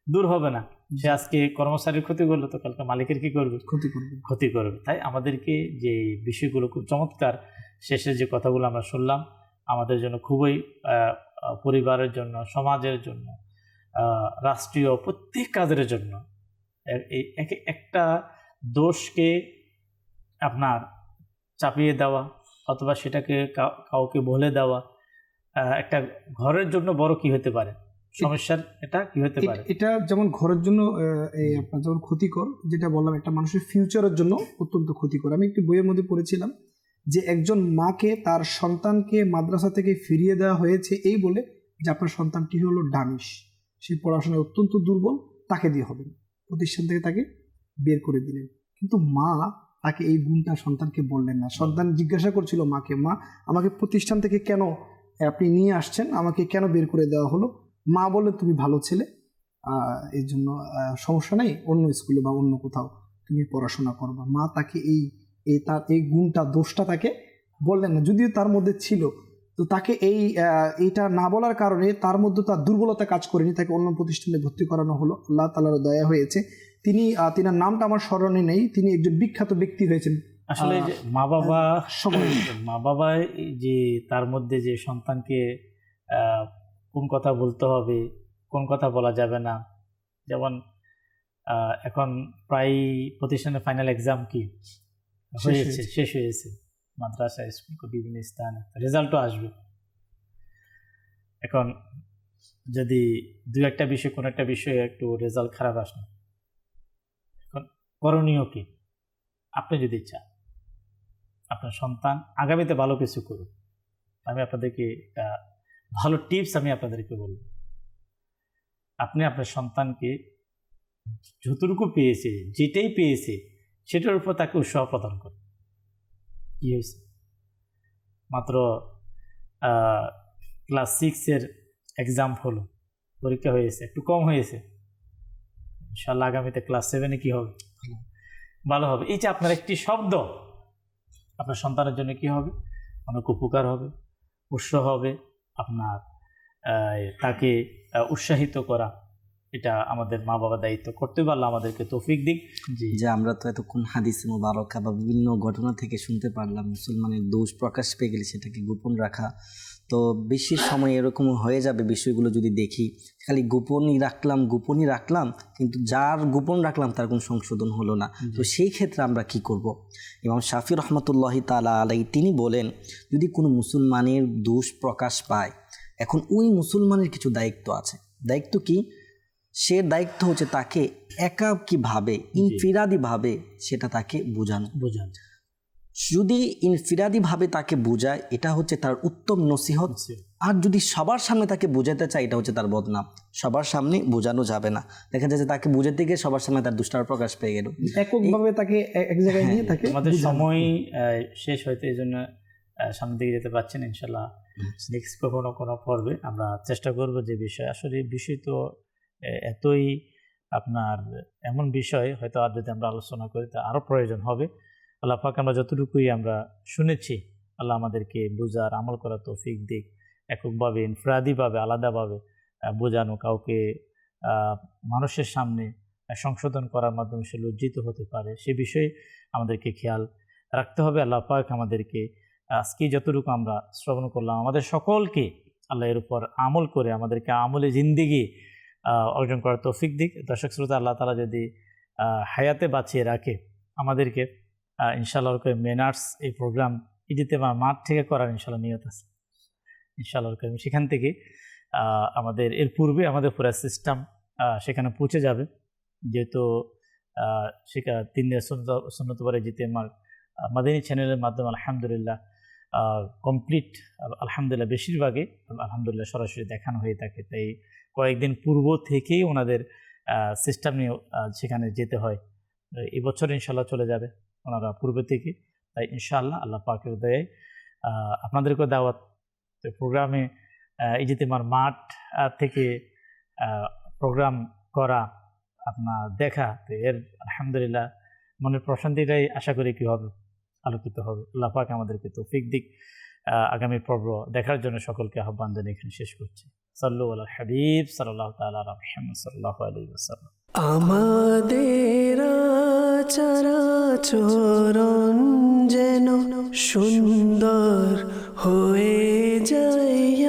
[SPEAKER 2] দূর হবে না। সে আজকে কর্মচারীর ক্ষতি করলো তো কালকে মালিকের কি করবে, ক্ষতি করবে। তাই আমাদেরকে যে বিষয়গুলো খুব চমৎকার, শেষের যে কথাগুলো আমরা শুনলাম, আমাদের জন্য খুবই পরিবারের জন্য, সমাজের জন্য, রাষ্ট্রীয় প্রত্যেক কাজের জন্য এই একটা দোষকে আপনার চাপিয়ে দেওয়া অথবা সেটাকে কাউকে বলে দেওয়া একটা ঘরের জন্য বড় কি হতে পারে সমস্যার, এটা কি হতে পারে।
[SPEAKER 3] এটা যেমন ঘরের জন্য আপনার যেমন ক্ষতিকর, যেটা বললাম, একটা মানুষের ফিউচারের জন্য অত্যন্ত ক্ষতিকর। আমি একটি বইয়ের মধ্যে পড়েছিলাম যে একজন মাকে তার সন্তানকে মাদ্রাসা থেকে ফিরিয়ে দেওয়া হয়েছে এই বলে যে আপনার সন্তানটি হলো ডামিশ, সে পড়াশোনায় অত্যন্ত দুর্বল, তাকে দিয়ে হবে না, প্রতিষ্ঠান থেকে তাকে বের করে দিলেন। কিন্তু মা তাকে এই গুণটা সন্তানকে বললেন না। সন্তান জিজ্ঞাসা করছিল মাকে, মা আমাকে প্রতিষ্ঠান থেকে কেন আপনি নিয়ে আসছেন, আমাকে কেন বের করে দেওয়া হলো? মা বলে তুমি ভালো ছেলে, এই জন্য সমস্যা নেই, অন্য স্কুলে বা অন্য কোথাও তুমি পড়াশোনা করবা। মা তাকে তার এই গুণটা, দোষটা তাকে বললেন না, যদিও তার মধ্যে ছিল। তো তাকে এইটা না বলার কারণে তার মধ্যে তার দুর্বলতা কাজ করেনি, তাকে অন্য প্রতিষ্ঠানে ভর্তি করানো হলো। আল্লাহ তাআলার দয়া হয়েছে, তিনার নামটা আমার স্মরণে নেই, তিনি একজন বিখ্যাত ব্যক্তি হয়েছেন।
[SPEAKER 2] আসলে যে মা বাবা যে তার মধ্যে যে সন্তানকে কোন কথা বলতে হবে, কোন কথা বলা যাবে না, যেমন এখন প্রায় প্রতিষ্ঠানের ফাইনাল এক্সাম কি হয়েছে, শেষ হয়েছে, মাদ্রাসা স্কুল বিভিন্ন স্থানে রেজাল্টও আসবে। এখন যদি দুই একটা বিষয়, কোনো একটা বিষয়ে একটু রেজাল্ট খারাপ আসে, এখন করণীয় কি? আপনি যদি চান আপনার সন্তান আগামীতে ভালো কিছু করুক, আমি আপনাদেরকে একটা ভালো টিপস আমি আপনাদেরকে বলব। আপনি আপনার সন্তানকে যতটুকু পেয়েছে, যেটাই পেয়েছে, সেটার উপর তাকে উৎসাহ প্রদান করুন। কি হয়েছে, মাত্র ক্লাস 6-এর এক্সাম হলো, পরীক্ষা হয়েছে, একটু কম হয়েছে, ইনশাআল্লাহ আগামীতে ক্লাস 7-এ কি হবে, ভালো হবে। এই যে আপনার একটি শব্দ আপনার সন্তানের জন্য কি হবে, অনেক উপকার হবে, উৎসাহ হবে। আপনার তাকে উৎসাহিত করা, এটা আমাদের মা বাবা দায়িত্ব, করতে পারলে আমাদেরকে তৌফিক দিক।
[SPEAKER 4] যে আমরা তো এতক্ষণ হাদিস মুবারকা বা বিভিন্ন ঘটনা থেকে শুনতে পারলাম, মুসলমানের দোষ প্রকাশ পেয়ে গেলে সেটাকে গোপন রাখা। তো বেশি সময় এরকম হয়ে যাবে বিষয়গুলো যদি দেখি, খালি গোপনই রাখলাম, কিন্তু যার গোপন রাখলাম তার কোনো সংশোধন হলো না। তো সেই ক্ষেত্রে আমরা কি করব? ইমাম শাফি রহমতুল্লাহি তাআলা আলাইহি তিনি বলেন, যদি কোনো মুসলমানের দোষ প্রকাশ পায়, এখন ওই মুসলমানের কিছু দায়িত্ব আছে। দায়িত্ব কি? সে দায়িত্ব হচ্ছে তাকে একাকীভাবে, ইনফিরাদিভাবে সেটা তাকে বোঝানো। যদি ইনফিরাদিভাবে তাকে বোঝায়, এটা হচ্ছে তার উত্তম নসিহত। আর যদি সবার সামনে তাকে বোঝাতে চায়, এটা হচ্ছে তার বদনাম। সবার সামনে বোঝানো যাবে না। দেখা যাচ্ছে তাকে বোঝাতে গিয়ে সবার সামনে তার দুষ্টার প্রকাশ পেয়ে গেল।
[SPEAKER 3] এককভাবে তাকে এক জায়গায় নিয়ে তাকে,
[SPEAKER 2] আমাদের সময় শেষ হইতে, এই জন্য সামনের দিকে যেতে পারছেন। ইনশাল্লাহ নেক্সট কোনো পর্বে আমরা চেষ্টা করব যে বিষয়, আসলে বিষয় তো এতই আপনার এমন বিষয়, হয়তো আর যদি আমরা আলোচনা করি তা আরও প্রয়োজন হবে। আল্লাহ পাক আমরা যতটুকুই আমরা শুনেছি, আল্লাহ আমাদেরকে বোঝার, আমল করার তৌফিক দিক। এককভাবে, ইনফরাদিভাবে, আলাদাভাবে বোঝানো, কাউকে মানুষের সামনে সংশোধন করার মাধ্যমে সে লজ্জিত হতে পারে, সে বিষয়ে আমাদেরকে খেয়াল রাখতে হবে। আল্লাহ পাক আমাদেরকে আজকে যতটুকু আমরা শ্রবণ করলাম, আমাদের সকলকে আল্লাহ এর উপর আমল করে আমাদেরকে আমলে জিন্দিগি অর্জন করার তৌফিক দিক। দর্শক শ্রোতা, আল্লাহ তাআলা যদি হায়াতে বাঁচিয়ে রাখে আমাদেরকে, ইনশাআল্লাহ মেনার্স এই প্রোগ্রাম ইজতেমা মাঠ থেকে করার ইনশাআল্লাহ নিয়ত আছে ইনশাআল্লাহ। সেখান থেকে আমাদের এর পূর্বে আমাদের পুরো সিস্টেম সেখানে পৌঁছে যাবে, যেহেতু সেখানে 3 দিনের সুন্নত পরে ইজতেমার মাদানী চ্যানেলের মাধ্যমে আলহামদুলিল্লাহ কমপ্লিট, আলহামদুলিল্লাহ বেশিরভাগই আলহামদুলিল্লাহ সরাসরি দেখানো হয়ে থাকে। তাই কয়েকদিন পূর্ব থেকেই ওনাদের সিস্টেম নিয়ে সেখানে যেতে হয়। এবছর ইনশাআল্লাহ চলে যাবে ওনারা পূর্বে থেকে। তাই ইনশাআল্লাহ আল্লাহ পাকের দয়ায় আপনাদেরকে দাওয়াত প্রোগ্রামে ইজতেমার মাঠ থেকে প্রোগ্রাম করা, আপনার দেখা, তো এর আলহামদুলিল্লাহ মনের প্রশান্তিটাই আশা করি কি হবে, আলোকিত হবে। আল্লাহ পাক আমাদেরকে তৌফিক দিক। আগামী পর্ব দেখার জন্য সকলকে আহ্বান জানিয়ে এখানে শেষ করছি। সাল্লু আলা হাবিব সাল্লাল্লাহু তাআলা আলা মুহাম্মদ সাল্লাল্লাহু আলাইহি ওয়াসাল্লাম।
[SPEAKER 1] আমাদের চরাচরণ যেন সুন্দর হয়ে যায়